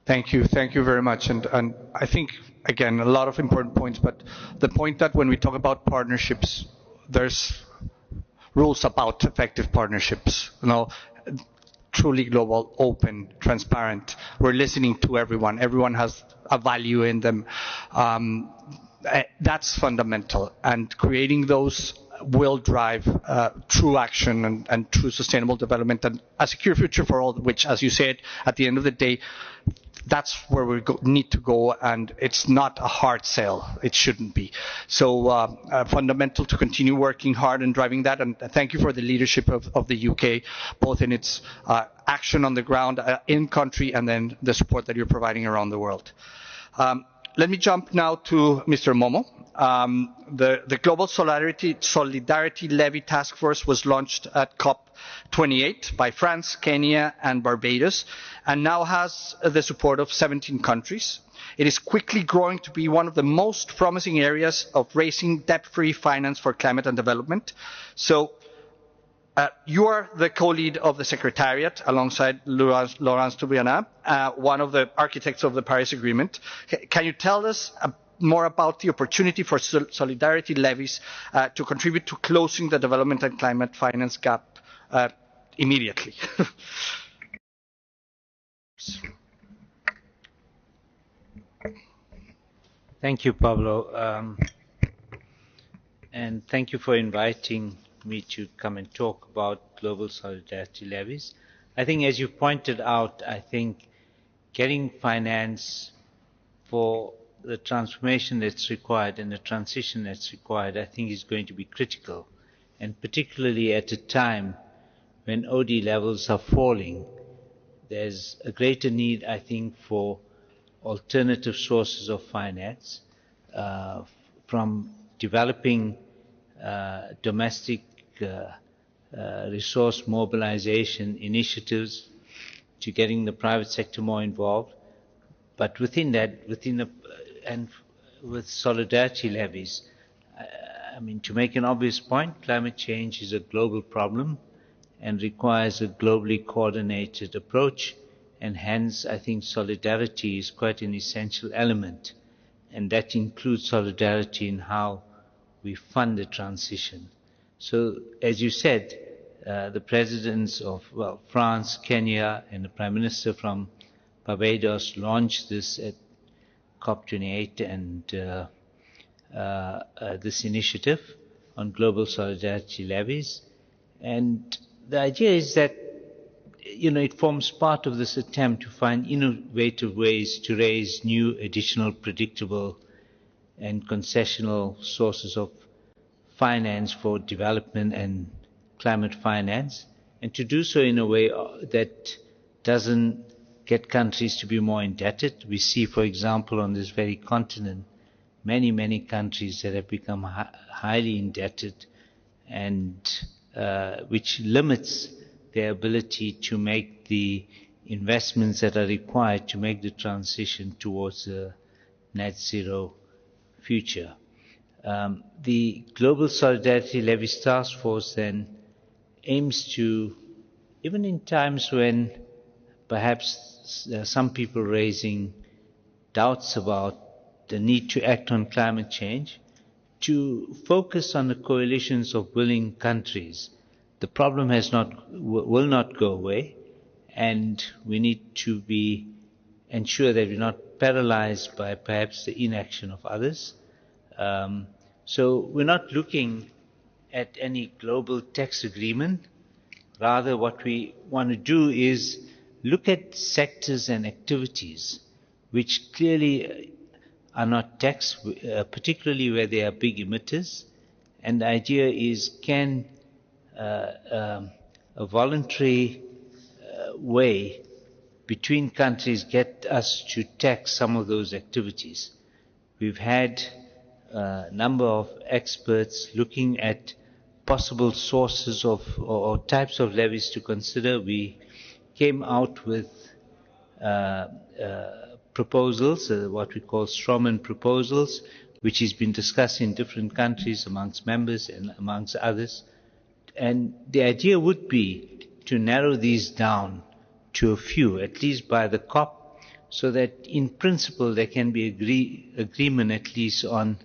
Thank you very much. And I think, again, a lot of important points, but the point that when we talk about partnerships, there's rules about effective partnerships. Truly global, open, transparent. We're listening to everyone. Everyone has a value in them. That's fundamental. And creating those will drive true action and true sustainable development and a secure future for all, which, as you said, at the end of the day, that's where we need to go, and it's not a hard sell. It shouldn't be. So fundamental to continue working hard and driving that, and thank you for the leadership of the UK, both in its action on the ground, in country, and then the support that you're providing around the world. Let me jump now to Mr. Momo. The Global Solidarity Levy Task Force was launched at COP28 by France, Kenya, and Barbados, and now has the support of 17 countries. It is quickly growing to be one of the most promising areas of raising debt-free finance for climate and development. So you are the co-lead of the Secretariat alongside Laurence Toubiana, one of the architects of the Paris Agreement. Can you tell us more about the opportunity for solidarity levies to contribute to closing the development and climate finance gap immediately? Thank you, Pablo. And thank you for inviting me to come and talk about global solidarity levies. I think, as you pointed out, I think getting finance for the transformation that's required and the transition that's required, I think, is going to be critical, and particularly at a time when OD levels are falling, there's a greater need, I think, for alternative sources of finance, from developing domestic resource mobilization initiatives to getting the private sector more involved. But within that, and with solidarity levies, I mean, to make an obvious point, climate change is a global problem and requires a globally coordinated approach, and hence I think solidarity is quite an essential element, and that includes solidarity in how we fund the transition. So, as you said, the presidents of France, Kenya, and the Prime Minister from Barbados launched this at COP28 and this initiative on global solidarity levies. And the idea is that, it forms part of this attempt to find innovative ways to raise new, additional, predictable, and concessional sources of finance for development and climate finance, and to do so in a way that doesn't get countries to be more indebted. We see, for example, on this very continent, many countries that have become highly indebted, and which limits their ability to make the investments that are required to make the transition towards a net zero future. The Global Solidarity Levies Task Force then aims to, even in times when perhaps there are some people raising doubts about the need to act on climate change, to focus on the coalitions of willing countries. The problem will not go away, and we need to ensure that we're not paralyzed by perhaps the inaction of others. So we're not looking at any global tax agreement. Rather, what we want to do is look at sectors and activities which clearly are not taxed, particularly where they are big emitters. And the idea is, can a voluntary way between countries get us to tax some of those activities. We've had a number of experts looking at possible sources of or types of levies to consider. We came out with proposals, what we call strawman proposals, which has been discussed in different countries amongst members and amongst others. And the idea would be to narrow these down to a few, at least by the COP, so that in principle there can be agreement at least on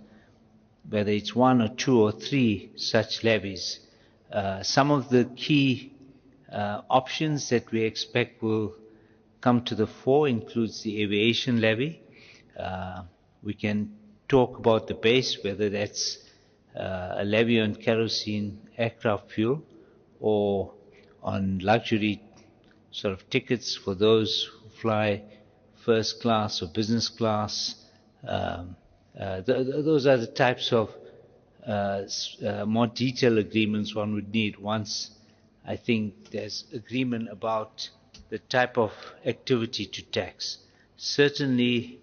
whether it's one or two or three such levies. Some of the key options that we expect will come to the fore includes the aviation levy. We can talk about the base, whether that's a levy on kerosene aircraft fuel or on luxury sort of tickets for those who fly first class or business class. Those are the types of more detailed agreements one would need once I think there's agreement about the type of activity to tax. Certainly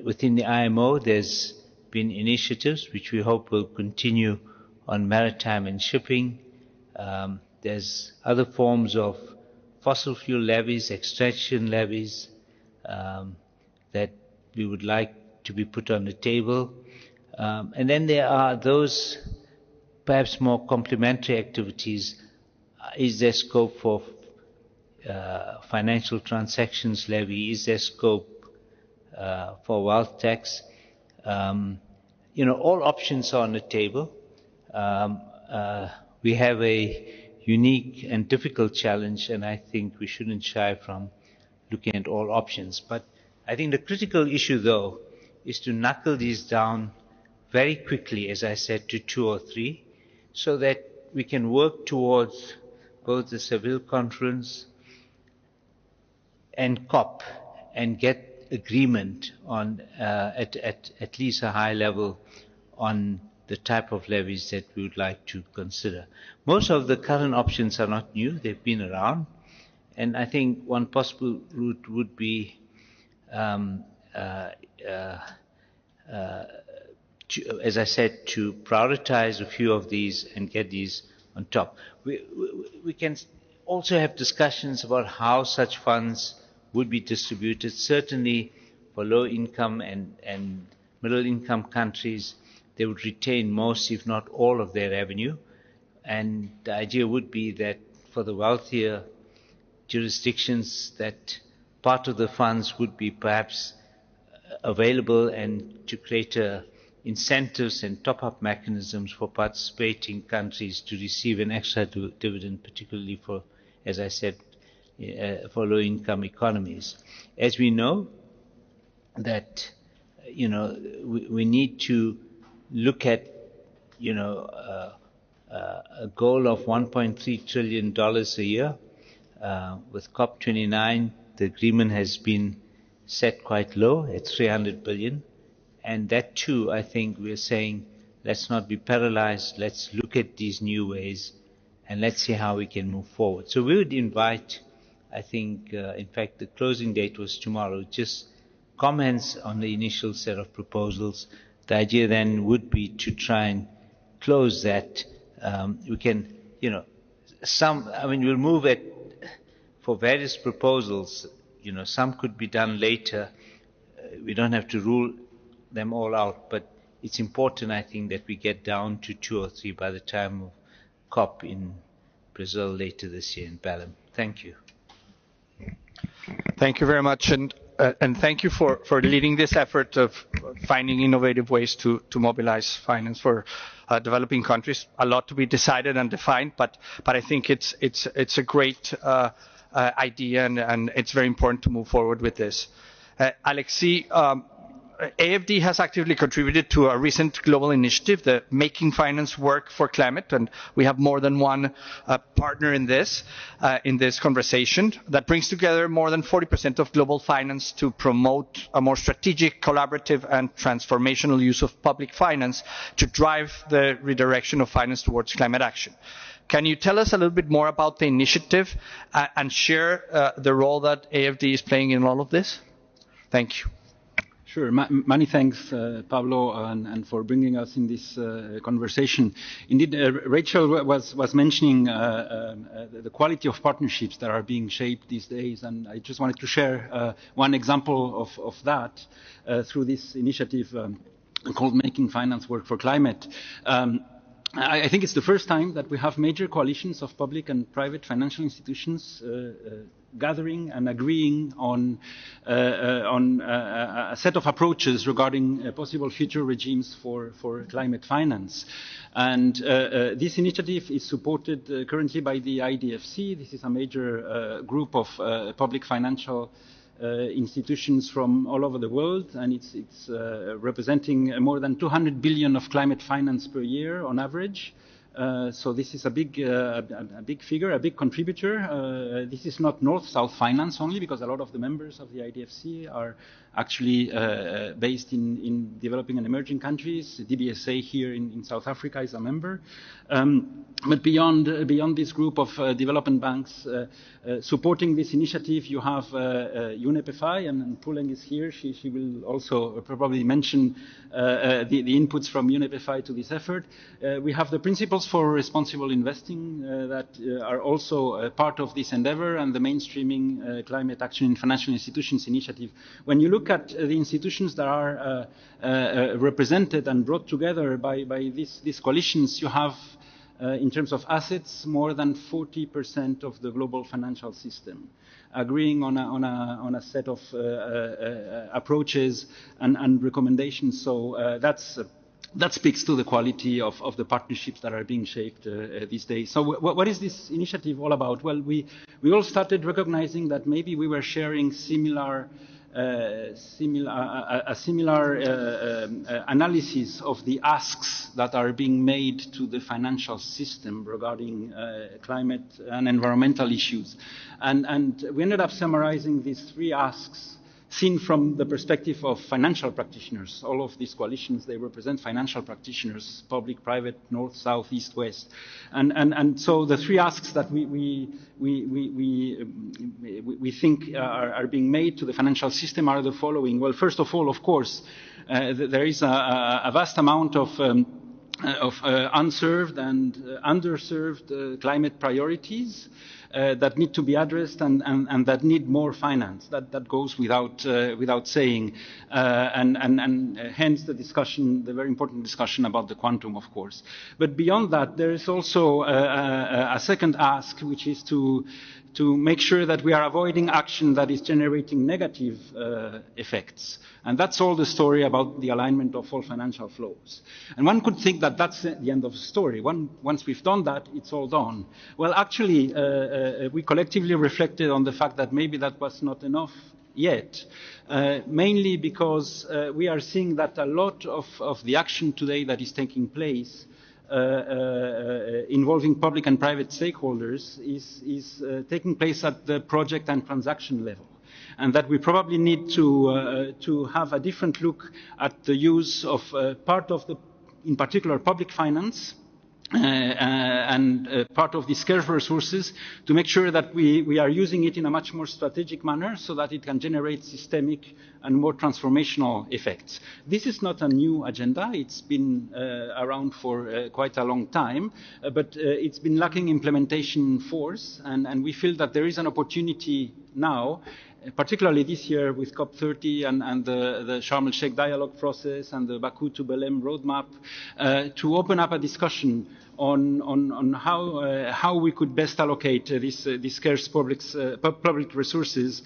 within the IMO there's been initiatives which we hope will continue on maritime and shipping. There's other forms of fossil fuel levies, extraction levies that we would like to be put on the table. And then there are those perhaps more complementary activities. Is there scope for financial transactions levy? Is there scope for wealth tax? All options are on the table. We have a unique and difficult challenge, and I think we shouldn't shy from looking at all options. But I think the critical issue, though, is to knuckle these down very quickly, as I said, to two or three, so that we can work towards both the Seville conference and COP and get agreement on at least a high level on the type of levies that we would like to consider. Most of the current options are not new, they've been around, and I think one possible route would be as I said, to prioritize a few of these and get these on top. We can also have discussions about how such funds would be distributed. Certainly for low income and middle income countries, they would retain most, if not all, of their revenue. And the idea would be that for the wealthier jurisdictions, that part of the funds would be perhaps available and to create incentives and top-up mechanisms for participating countries to receive an extra dividend, particularly for, as I said, for low-income economies. As we know, that we need to look at a goal of $1.3 trillion a year. With COP29, the agreement has been set quite low at 300 billion. And that too, I think we're saying, let's not be paralyzed, let's look at these new ways and let's see how we can move forward. So we would invite, I think, in fact, the closing date was tomorrow, just comments on the initial set of proposals. The idea then would be to try and close that. We can, we'll move it for various proposals, some could be done later. We don't have to rule them all out, but it's important, I think, that we get down to two or three by the time of COP in Brazil later this year in Belém. Thank you. Thank you very much, and thank you for leading this effort of finding innovative ways to mobilize finance for developing countries. A lot to be decided and defined, but I think it's a great idea, and it's very important to move forward with this. Alexis, AFD has actively contributed to a recent global initiative, the Making Finance Work for Climate, and we have more than one partner in this conversation that brings together more than 40% of global finance to promote a more strategic, collaborative, and transformational use of public finance to drive the redirection of finance towards climate action. Can you tell us a little bit more about the initiative and share the role that AFD is playing in all of this? Thank you. Sure. Many thanks, Pablo, and for bringing us in this conversation. Indeed, Rachel was mentioning the quality of partnerships that are being shaped these days, and I just wanted to share one example of that through this initiative called Making Finance Work for Climate. I think it's the first time that we have major coalitions of public and private financial institutions gathering and agreeing on a set of approaches regarding possible future regimes for climate finance. And this initiative is supported currently by the IDFC. This is a major group of public financial institutions from all over the world, and it's representing more than 200 billion of climate finance per year on average. So this is a big figure, a big contributor. This is not North-South finance only, because a lot of the members of the IDFC are actually based in developing and emerging countries. DBSA here in South Africa is a member. But beyond this group of development banks supporting this initiative, you have UNEP-FI, and Puleng is here. She will also probably mention the inputs from UNEP-FI to this effort. We have the Principles for Responsible Investing that are also part of this endeavor, and the Mainstreaming Climate Action in Financial Institutions initiative. When you look at the institutions that are represented and brought together by these coalitions, you have in terms of assets, more than 40% of the global financial system, agreeing on a set of approaches and recommendations. So that speaks to the quality of the partnerships that are being shaped these days. So what is this initiative all about? Well, we all started recognizing that maybe we were sharing similar analysis of the asks that are being made to the financial system regarding climate and environmental issues. And we ended up summarizing these three asks seen from the perspective of financial practitioners. All of these coalitions, they represent financial practitioners, public, private, north, south, east, west. And so the three asks that we think are being made to the financial system are the following. Well, first of all, of course, there is a vast amount of unserved and underserved climate priorities that need to be addressed and that need more finance. That goes without saying, and hence the discussion, the very important discussion about the quantum, of course. But beyond that, there is also a second ask, which is to make sure that we are avoiding action that is generating negative effects. And that's all the story about the alignment of all financial flows. And one could think that that's the end of the story. Once we've done that, it's all done. Well, actually, we collectively reflected on the fact that maybe that was not enough yet, mainly because we are seeing that a lot of the action today that is taking place involving public and private stakeholders is taking place at the project and transaction level. And that we probably need to have a different look at the use of part of the, in particular, public finance and part of the scarce resources to make sure that we are using it in a much more strategic manner so that it can generate systemic and more transformational effects. This is not a new agenda. It's been around for quite a long time, but it's been lacking implementation force, and we feel that there is an opportunity now, particularly this year with COP30 and the Sharm el-Sheikh dialogue process and the Baku to Belém roadmap, to open up a discussion on how we could best allocate these scarce public resources,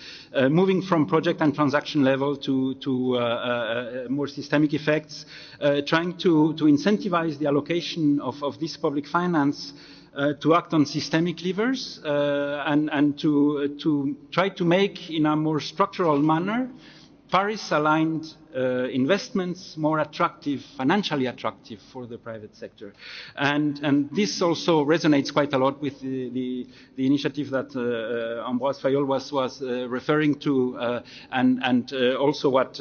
moving from project and transaction level to more systemic effects, trying to incentivize the allocation of this public finance to act on systemic levers and to try to make in a more structural manner Paris-aligned investments more attractive, financially attractive for the private sector. And this also resonates quite a lot with the initiative that Ambroise Fayol was referring to, and also what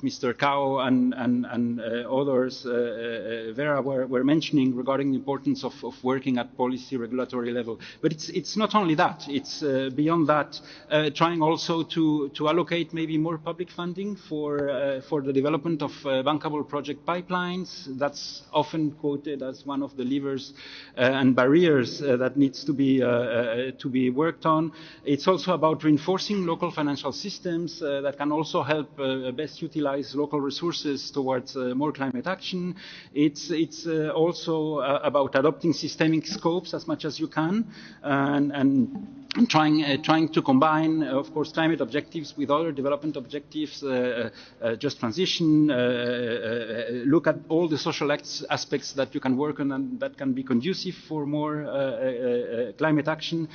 Mr. Cao and others, Vera, were mentioning regarding the importance of working at policy regulatory level. But it's not only that. It's beyond that, trying also to allocate maybe more public funding for the development of bankable project pipelines. That's often quoted as one of the levers and barriers that needs to be worked on. It's also about reinforcing local financial systems that can also help best utilize local resources towards more climate action. It's also about adopting systemic scopes as much as you can, and trying to combine, of course, climate objectives with other development objectives, just transition, look at all the social aspects that you can work on and that can be conducive for more climate action.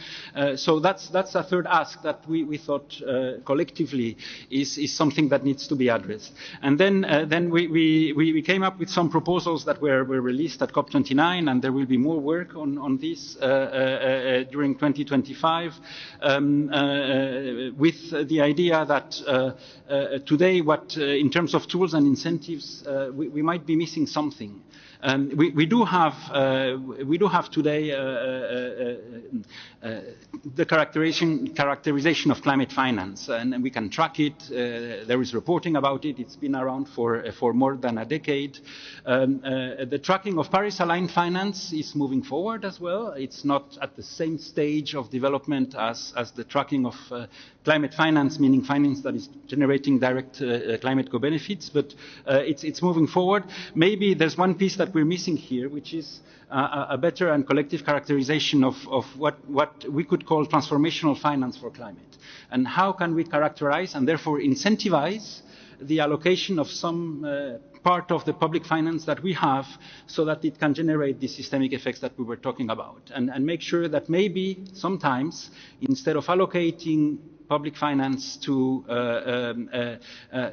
So that's a third ask that we thought collectively is something that needs to be addressed. And then we came up with some proposals that were released at COP29, and there will be more work on this during 2025. With the idea that today, in terms of tools and incentives, we might be missing something. We do have today the characterization of climate finance, and we can track it. There is reporting about it. It's been around for more than a decade. The tracking of Paris-aligned finance is moving forward as well. It's not at the same stage of development as the tracking of climate finance, meaning finance that is generating direct climate co-benefits, but it's moving forward. Maybe there's one piece that we're missing here, which is a better and collective characterization of what we could call transformational finance for climate. And how can we characterize and therefore incentivize the allocation of some part of the public finance that we have so that it can generate the systemic effects that we were talking about, and make sure that maybe sometimes, instead of allocating public finance to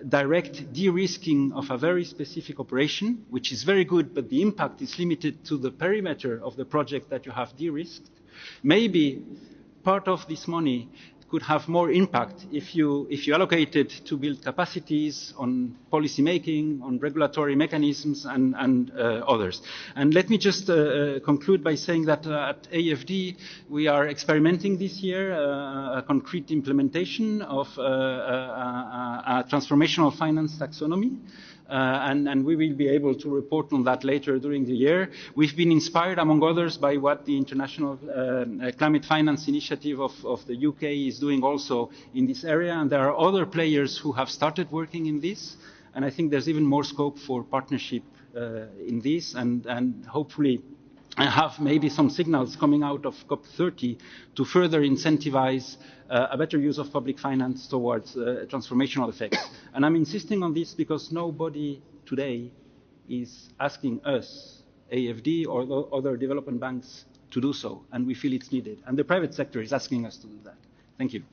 direct de-risking of a very specific operation, which is very good, but the impact is limited to the perimeter of the project that you have de-risked, maybe part of this money could have more impact if you allocate it to build capacities on policy making, on regulatory mechanisms, and others. And let me just conclude by saying that at AFD we are experimenting this year a concrete implementation of a transformational finance taxonomy. And we will be able to report on that later during the year. We've been inspired, among others, by what the International Climate Finance Initiative of the UK is doing also in this area, and there are other players who have started working in this, and I think there's even more scope for partnership in this, and hopefully have maybe some signals coming out of COP30 to further incentivize a better use of public finance towards transformational effects. And I'm insisting on this because nobody today is asking us, AFD or other development banks, to do so, and we feel it's needed. And the private sector is asking us to do that. Thank you.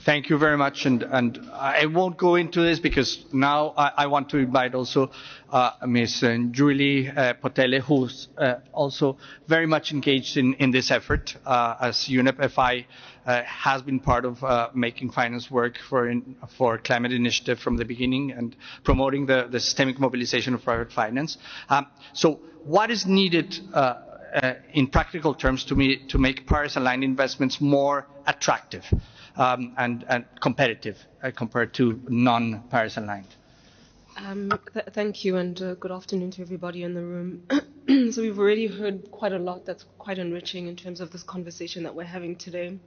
Thank you very much, and I won't go into this because now I want to invite also Ms. Julie Potele, who's also very much engaged in this effort, as UNEP FI has been part of making finance work for climate initiative from the beginning and promoting the systemic mobilization of private finance. So what is needed in practical terms to make Paris-aligned investments more attractive and competitive compared to non-Paris aligned? Thank you, and good afternoon to everybody in the room. So we've already heard quite a lot that's quite enriching in terms of this conversation that we're having today.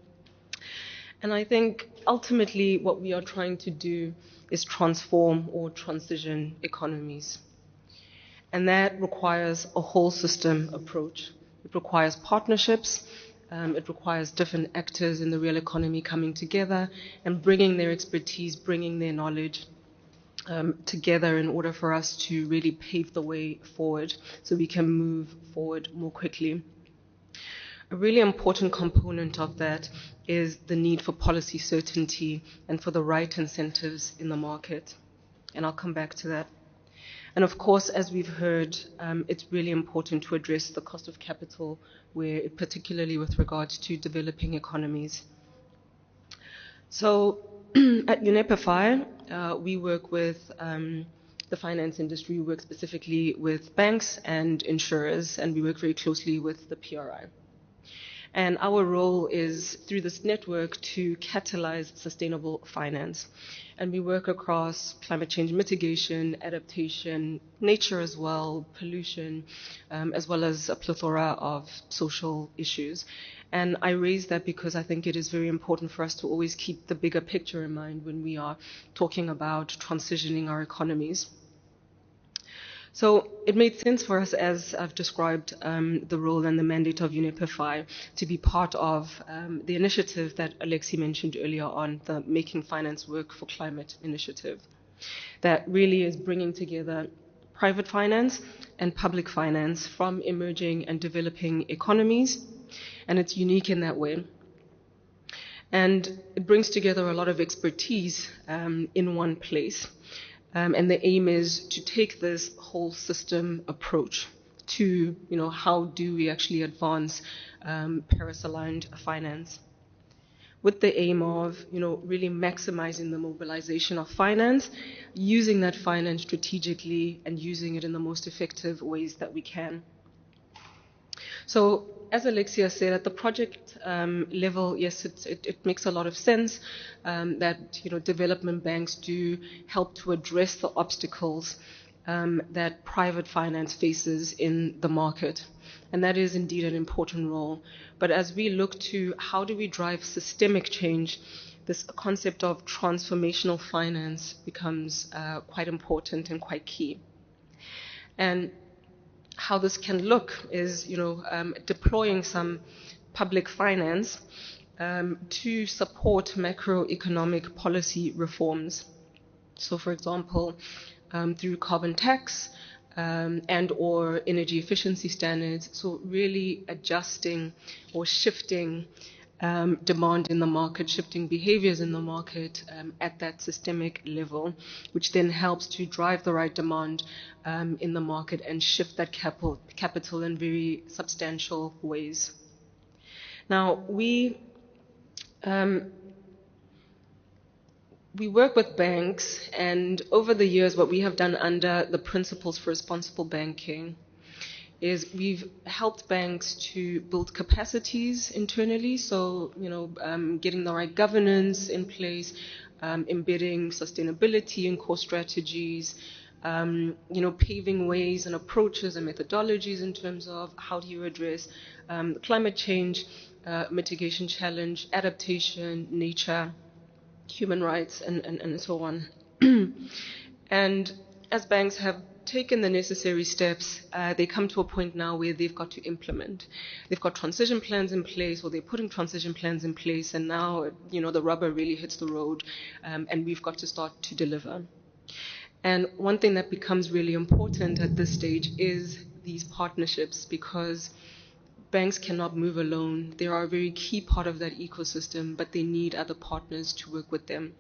And I think ultimately what we are trying to do is transform or transition economies. And that requires a whole system approach. It requires partnerships. It requires different actors in the real economy coming together and bringing their expertise, bringing their knowledge together in order for us to really pave the way forward so we can move forward more quickly. A really important component of that is the need for policy certainty and for the right incentives in the market. And I'll come back to that. And of course, as we've heard, it's really important to address the cost of capital, particularly with regards to developing economies. So at UNEP-FI, we work with the finance industry. We work specifically with banks and insurers, and we work very closely with the PRI. And our role is, through this network, to catalyze sustainable finance. And we work across climate change mitigation, adaptation, nature as well, pollution, as well as a plethora of social issues. And I raise that because I think it is very important for us to always keep the bigger picture in mind when we are talking about transitioning our economies. So it made sense for us, as I've described the role and the mandate of UNEP-FI, to be part of the initiative that Alexi mentioned earlier on, the Making Finance Work for Climate initiative, that really is bringing together private finance and public finance from emerging and developing economies, and it's unique in that way. And it brings together a lot of expertise in one place. And the aim is to take this whole system approach to, how do we actually advance Paris-aligned finance, with the aim of, really maximizing the mobilization of finance, using that finance strategically and using it in the most effective ways that we can. So, as Alexia said, at the project level, yes, it makes a lot of sense that development banks do help to address the obstacles that private finance faces in the market, and that is indeed an important role. But as we look to how do we drive systemic change, this concept of transformational finance becomes quite important and quite key. And how this can look is, deploying some public finance to support macroeconomic policy reforms. So, for example, through carbon tax and or energy efficiency standards. So really adjusting or shifting demand in the market, shifting behaviors in the market at that systemic level, which then helps to drive the right demand in the market and shift that capital in very substantial ways. Now, we work with banks, and over the years, what we have done under the Principles for Responsible Banking is we've helped banks to build capacities internally, so getting the right governance in place, embedding sustainability in core strategies, paving ways and approaches and methodologies in terms of how do you address climate change, mitigation challenge, adaptation, nature, human rights, and so on. And as banks have taken the necessary steps, they come to a point now where they've got to implement. They've got transition plans in place, or they're putting transition plans in place, and now, the rubber really hits the road, and we've got to start to deliver. And one thing that becomes really important at this stage is these partnerships, because banks cannot move alone. They are a very key part of that ecosystem, but they need other partners to work with them.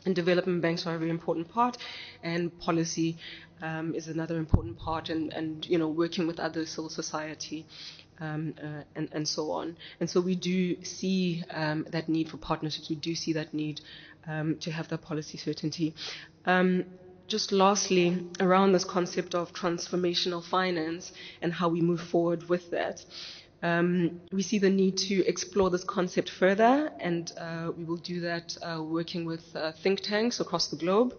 And development banks are a very important part, and policy is another important part, and working with other civil society and so on. And so we do see that need for partnerships. We do see that need to have that policy certainty. Just lastly, around this concept of transformational finance and how we move forward with that. We see the need to explore this concept further, and we will do that working with think tanks across the globe.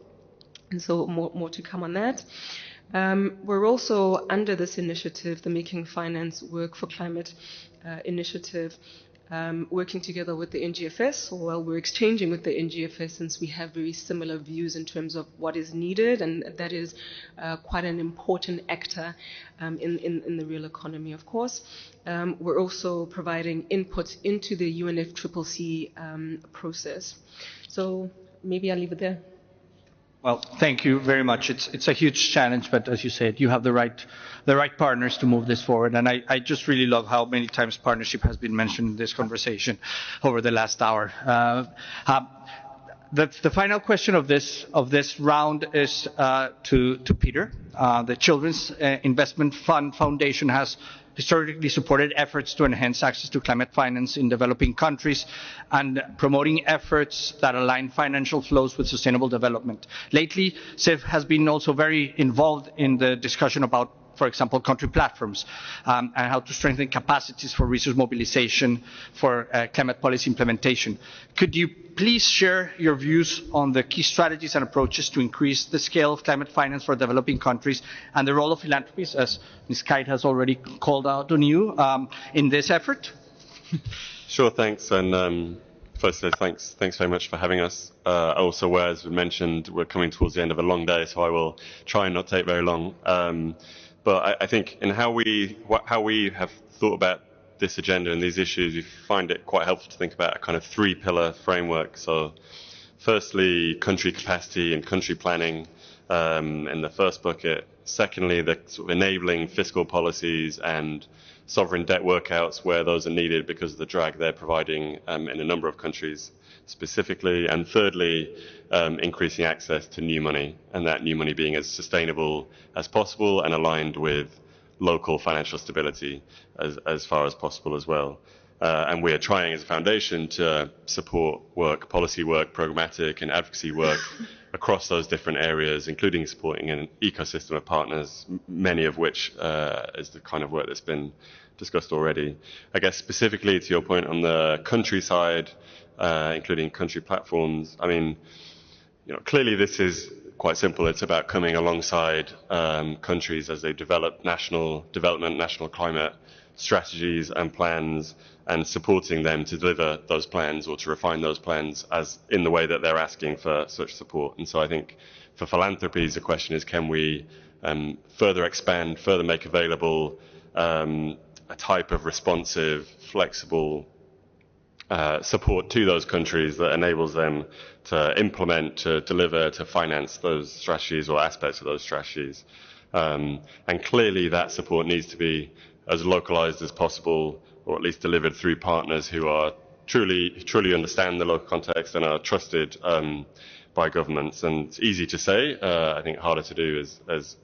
And so more to come on that. We're also under this initiative, the Making Finance Work for Climate initiative, working together with the NGFS. Well, we're exchanging with the NGFS since we have very similar views in terms of what is needed, and that is quite an important actor in the real economy, of course. We're also providing input into the UNFCCC process. So maybe I'll leave it there. Well, thank you very much. It's a huge challenge, but as you said, you have the right partners to move this forward. And I just really love how many times partnership has been mentioned in this conversation over the last hour. The final question of this round is to Peter. The Children's Investment Fund Foundation has historically supported efforts to enhance access to climate finance in developing countries and promoting efforts that align financial flows with sustainable development. Lately, CIF has been also very involved in the discussion about, for example, country platforms and how to strengthen capacities for resource mobilization for climate policy implementation. Could you please share your views on the key strategies and approaches to increase the scale of climate finance for developing countries and the role of philanthropies, as Ms. Kite has already called out on you, in this effort? Sure, thanks. And firstly, thanks very much for having us. Also, as we mentioned, we're coming towards the end of a long day, so I will try and not take very long. But I think in how we have thought about this agenda and these issues, we find it quite helpful to think about a kind of three-pillar framework. So firstly, country capacity and country planning in the first bucket. Secondly, the sort of enabling fiscal policies and sovereign debt workouts where those are needed because of the drag they're providing in a number of countries specifically. And thirdly, increasing access to new money, and that new money being as sustainable as possible and aligned with local financial stability as far as possible as well. And we are trying as a foundation to support work, policy work, programmatic and advocacy work across those different areas, including supporting an ecosystem of partners, many of which is the kind of work that's been discussed already. I guess specifically to your point on the country side, including country platforms, I mean, clearly this is quite simple. It's about coming alongside countries as they develop national development, national climate strategies and plans, and supporting them to deliver those plans or to refine those plans as in the way that they're asking for such support. And so I think for philanthropies, the question is, can we further expand, further make available a type of responsive, flexible support to those countries that enables them to implement, to deliver, to finance those strategies or aspects of those strategies. And clearly that support needs to be as localized as possible, or at least delivered through partners who are truly understand the local context and are trusted by governments. And it's easy to say, I think harder to do as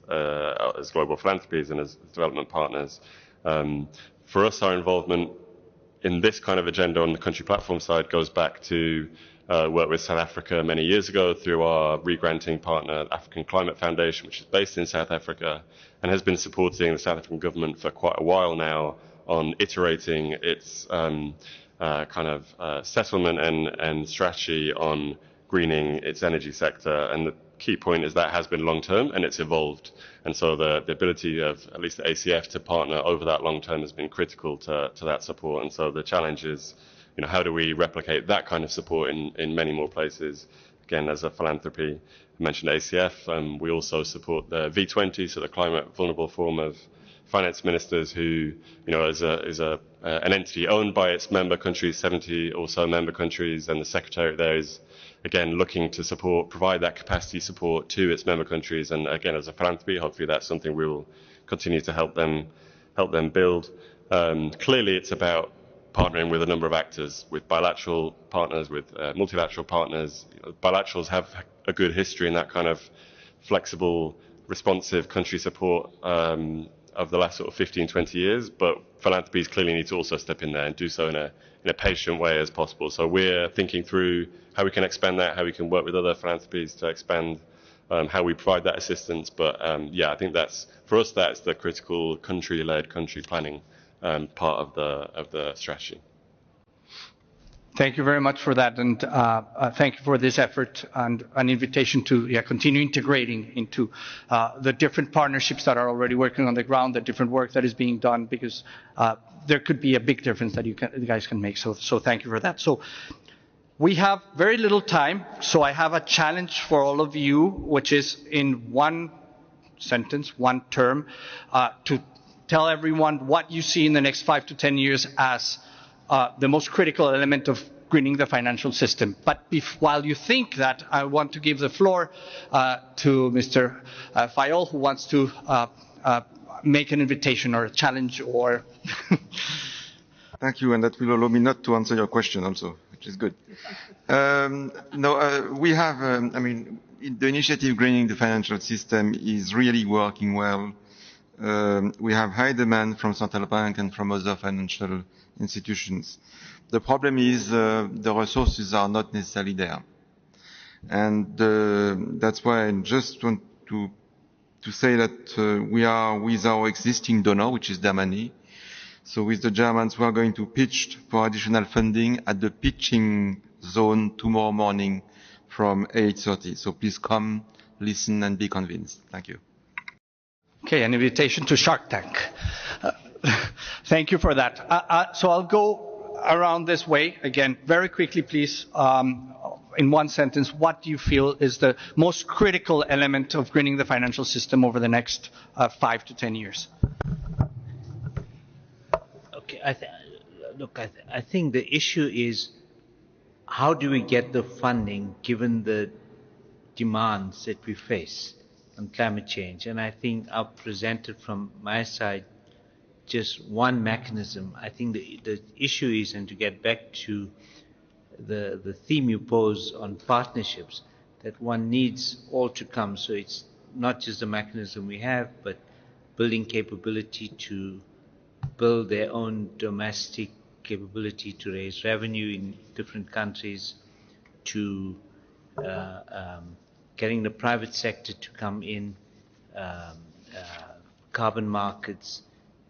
global philanthropies and as development partners. For us, our involvement in this kind of agenda on the country platform side goes back to work with South Africa many years ago through our re-granting partner, African Climate Foundation, which is based in South Africa and has been supporting the South African government for quite a while now on iterating its settlement and strategy on greening its energy sector. And the key point is that has been long-term and it's evolved. And so the ability of at least the ACF to partner over that long term has been critical to that support. And so the challenge is, how do we replicate that kind of support in many more places? Again, as a philanthropy, I mentioned ACF. We also support the V20, so the Climate Vulnerable Forum of Finance Ministers, who, is an entity owned by its member countries, 70 or so member countries, and the Secretariat there is, again, looking to provide that capacity support to its member countries. And again, as a philanthropy, hopefully that's something we will continue to help them build. Clearly, it's about partnering with a number of actors, with bilateral partners, with multilateral partners. Bilaterals have a good history in that kind of flexible, responsive country support of the last sort of 15, 20 years, but philanthropies clearly need to also step in there and do so in a patient way as possible. So we're thinking through how we can expand that, how we can work with other philanthropies to expand how we provide that assistance. But I think that's the critical country-led, country planning part of the strategy. Thank you very much for that, and thank you for this effort and an invitation to continue integrating into the different partnerships that are already working on the ground, the different work that is being done, because there could be a big difference that you guys can make. So thank you for that. So we have very little time, so I have a challenge for all of you, which is in one sentence, one term, to tell everyone what you see in the next 5 to 10 years as the most critical element of greening the financial system. But while you think that, I want to give the floor to Mr. Fayol, who wants to make an invitation or a challenge or... Thank you, and that will allow me not to answer your question also, which is good. We have, the initiative Greening the Financial System is really working well. We have high demand from central bank and from other financial institutions. The problem is the resources are not necessarily there. And that's why I just want to say that we are with our existing donor, which is Germany. So with the Germans, we are going to pitch for additional funding at the pitching zone tomorrow morning from 8:30. So please come, listen, and be convinced. Thank you. Okay, an invitation to Shark Tank. Thank you for that. So I'll go around this way again, very quickly, please. In one sentence, what do you feel is the most critical element of greening the financial system over the next 5 to 10 years? Okay, I think the issue is how do we get the funding given the demands that we face on climate change? And I think I've presented from my side just one mechanism. I think the issue is, and to get back to the theme you pose on partnerships, that one needs all to come. So it's not just the mechanism we have, but building capability to build their own domestic capability to raise revenue in different countries, to getting the private sector to come in, carbon markets,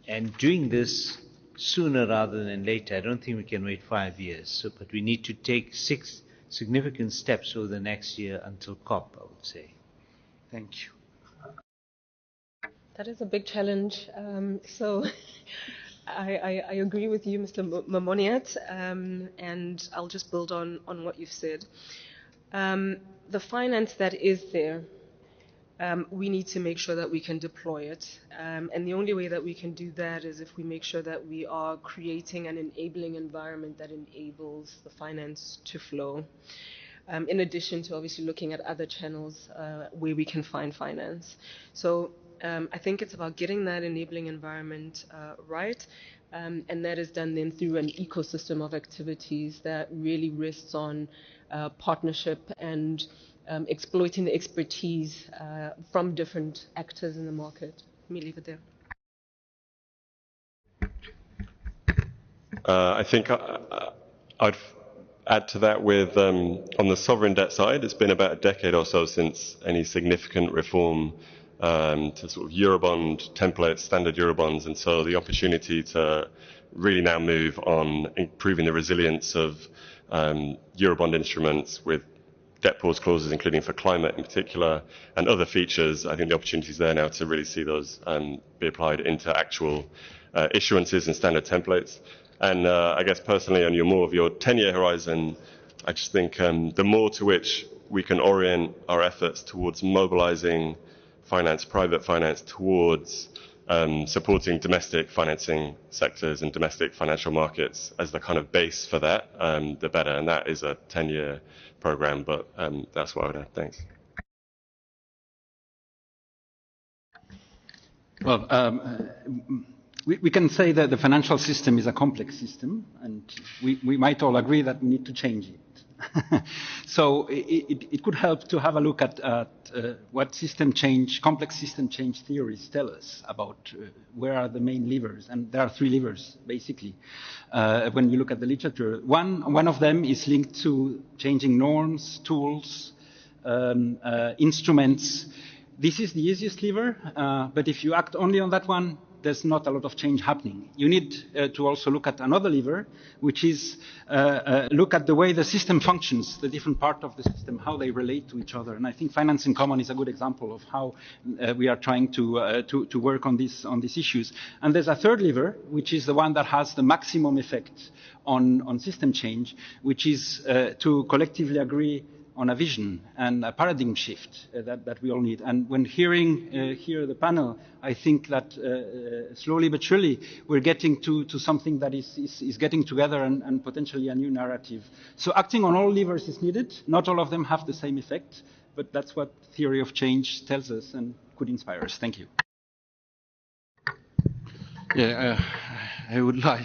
and doing this sooner rather than later. I don't think we can wait 5 years, but we need to take 6 significant steps over the next year until COP, I would say. Thank you. That is a big challenge. So I agree with you, Mr. Mamoniat, and I'll just build on what you've said. The finance that is there, we need to make sure that we can deploy it. And the only way that we can do that is if we make sure that we are creating an enabling environment that enables the finance to flow. In addition to obviously looking at other channels where we can find finance. So I think it's about getting that enabling environment right. And that is done then through an ecosystem of activities that really rests on partnership and exploiting the expertise from different actors in the market. Let me leave it there. I think I'd add to that with, on the sovereign debt side, it's been about a decade or so since any significant reform to sort of Eurobond templates, standard Eurobonds, and so the opportunity to really now move on improving the resilience of Eurobond instruments with debt pause clauses, including for climate in particular, and other features. I think the opportunity is there now to really see those be applied into actual issuances and standard templates. And I guess personally, on more of your 10-year horizon, I just think the more to which we can orient our efforts towards mobilizing finance, private finance, towards supporting domestic financing sectors and domestic financial markets as the kind of base for that, the better. And that is a 10-year program, but that's what I would add. Thanks. Well, we can say that the financial system is a complex system, and we might all agree that we need to change it. So it could help to have a look at what complex system change theories tell us about where are the main levers, and there are 3 levers basically. When you look at the literature, one of them is linked to changing norms, tools, instruments. This is the easiest lever, but if you act only on that one, there's not a lot of change happening. You need to also look at another lever, which is look at the way the system functions, the different part of the system, how they relate to each other. And I think finance in common is a good example of how we are trying to work on these issues. And there's a third lever, which is the one that has the maximum effect on system change, which is to collectively agree on a vision and a paradigm shift that we all need. And when hearing here the panel, I think that slowly but surely we're getting to something that is getting together and potentially a new narrative. So acting on all levers is needed. Not all of them have the same effect, but that's what theory of change tells us and could inspire us. Thank you. Yeah, I would like,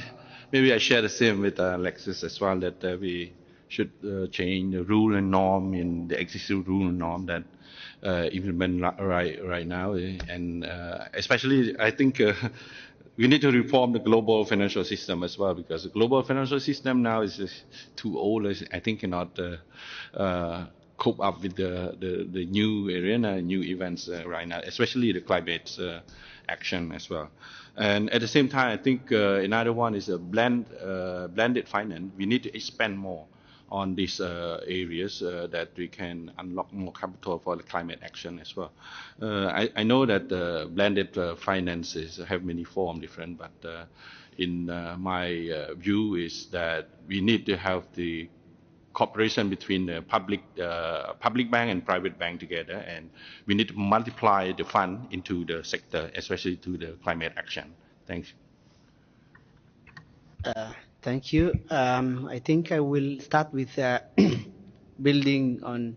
maybe I share the same with Alexis as well, that we should change the rule and norm in the existing rule and norm that implement right now. And especially, I think we need to reform the global financial system as well, because the global financial system now is just too old. I think cannot cope up with the new arena, new events right now, especially the climate action as well. And at the same time, I think another one is a blended finance. We need to expand more on these areas that we can unlock more capital for the climate action as well. I know that blended finances have many forms, different, but in my view is that we need to have the cooperation between the public bank and private bank together, and we need to multiply the fund into the sector, especially to the climate action. Thanks. Thank you. I think I will start with building on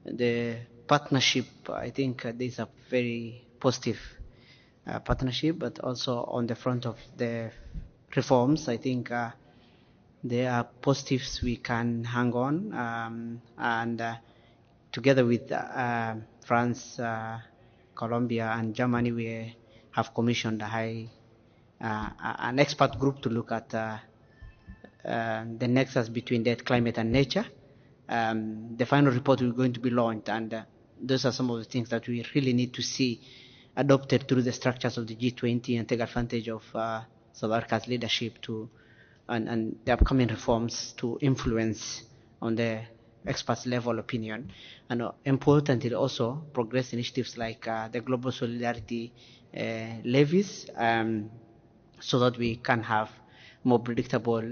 the partnership. I think this is a very positive partnership, but also on the front of the reforms, I think there are positives we can hang on, and together with France, Colombia, and Germany, we have commissioned an expert group to look at the nexus between that climate and nature. The final report is going to be launched, and those are some of the things that we really need to see adopted through the structures of the G20 and take advantage of South Africa's leadership and the upcoming reforms to influence on the experts level opinion. And importantly also progress initiatives like the global solidarity levies, so that we can have more predictable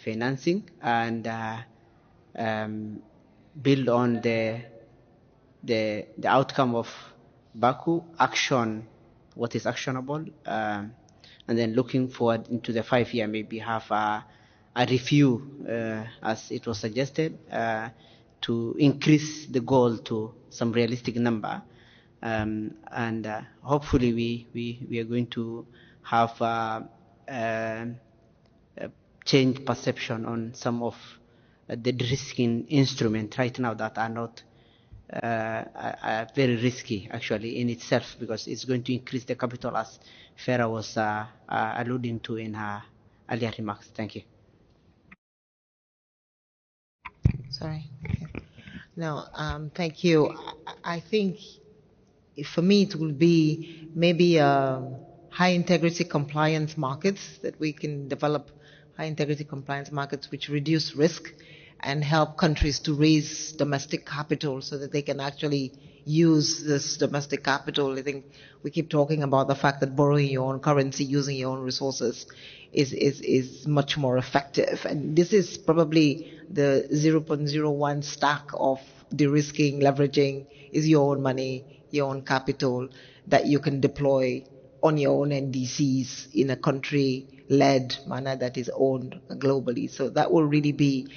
financing and build on the outcome of Baku, action what is actionable, and then looking forward into the 5-year, maybe have a review, as it was suggested, to increase the goal to some realistic number, and hopefully we are going to have change perception on some of the de-risking instruments right now that are not very risky actually in itself, because it's going to increase the capital, as Farah was alluding to in her earlier remarks. Thank you. Sorry. No, thank you. I think for me it will be maybe high integrity compliance markets, that we can develop high integrity compliance markets which reduce risk and help countries to raise domestic capital so that they can actually use this domestic capital. I think we keep talking about the fact that borrowing your own currency, using your own resources is much more effective. And this is probably the 0.01 stack of de-risking, leveraging, is your own money, your own capital that you can deploy on your own NDCs in a country-led manner that is owned globally. So that will really be,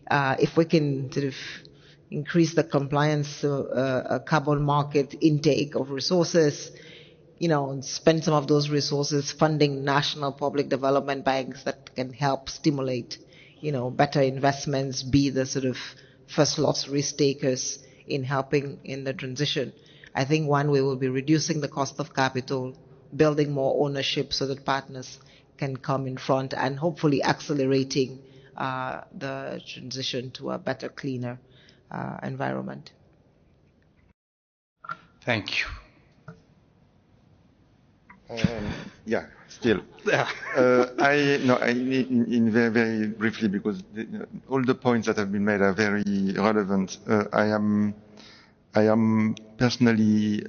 if we can sort of increase the compliance carbon market intake of resources, and spend some of those resources funding national public development banks that can help stimulate, better investments, be the sort of first loss risk takers in helping in the transition. I think one way will be reducing the cost of capital, building more ownership so that partners can come in front, and hopefully accelerating the transition to a better, cleaner environment. Thank you. Yeah, still. I in very, very briefly, because all the points that have been made are very relevant. I am personally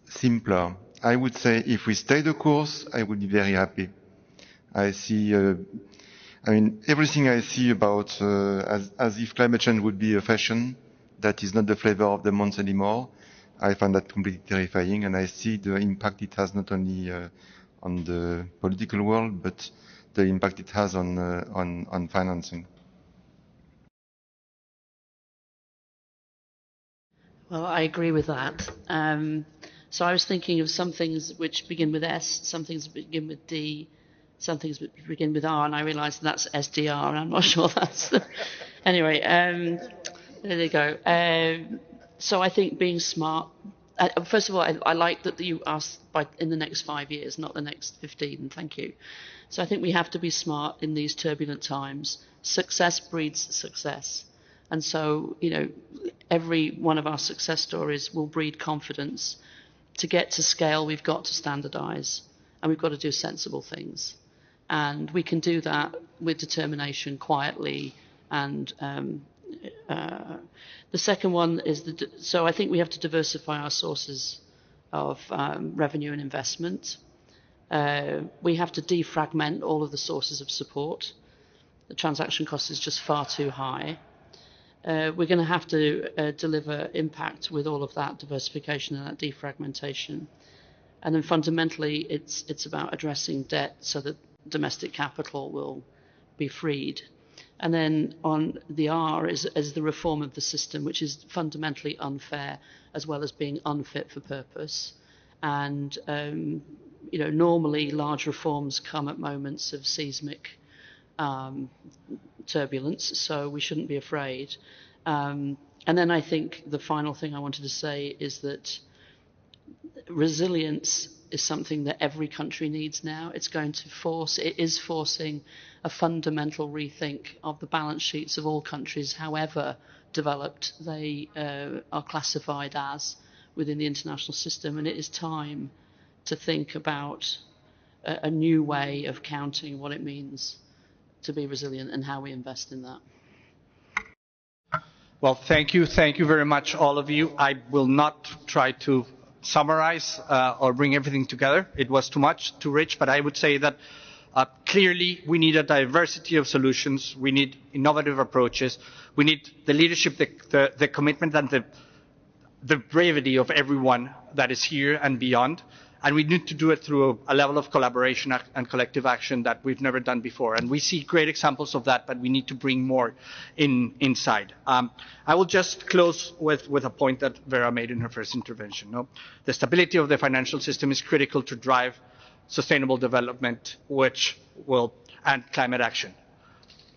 simpler. I would say if we stay the course, I would be very happy. I see I mean, everything I see about as if climate change would be a fashion, that is not the flavor of the month anymore. I find that completely terrifying, and I see the impact it has not only on the political world, but the impact it has on financing. Well, I agree with that. So I was thinking of some things which begin with S, some things begin with D, some things begin with R, and I realised that's SDR, and I'm not sure that's... Anyway, there you go. So I think being smart... first of all, I like that you asked in the next 5 years, not the next 15, and thank you. So I think we have to be smart in these turbulent times. Success breeds success. And so, you know, every one of our success stories will breed confidence. To get to scale, we've got to standardize, and we've got to do sensible things. And we can do that with determination, quietly. And the second one is, so I think we have to diversify our sources of revenue and investment. We have to defragment all of the sources of support. The transaction cost is just far too high. We're going to have to deliver impact with all of that diversification and that defragmentation. And then fundamentally, it's about addressing debt so that domestic capital will be freed. And then on the R is the reform of the system, which is fundamentally unfair as well as being unfit for purpose. And you know, normally large reforms come at moments of seismic turbulence, so we shouldn't be afraid. And then I think the final thing I wanted to say is that resilience is something that every country needs now. It is forcing a fundamental rethink of the balance sheets of all countries, however developed they are classified as within the international system. And it is time to think about a new way of counting what it means to be resilient and how we invest in that. Well, thank you very much, all of you. I will not try to summarize or bring everything together. It was too much, too rich, but I would say that clearly we need a diversity of solutions. We need innovative approaches. We need the leadership, the commitment, and the bravery of everyone that is here and beyond. And we need to do it through a level of collaboration and collective action that we've never done before. And we see great examples of that, but we need to bring more inside. I will just close with a point that Vera made in her first intervention. No? The stability of the financial system is critical to drive sustainable development, and climate action.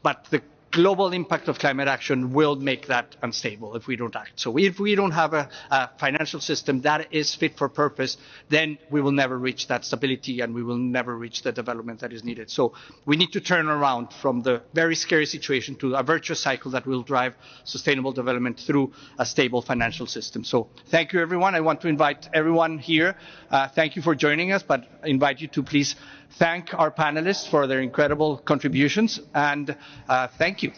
But the global impact of climate action will make that unstable if we don't act. So if we don't have a financial system that is fit for purpose, then we will never reach that stability and we will never reach the development that is needed. So we need to turn around from the very scary situation to a virtuous cycle that will drive sustainable development through a stable financial system. So thank you, everyone. I want to invite everyone here. Thank you for joining us, but I invite you to please thank our panelists for their incredible contributions, and thank you.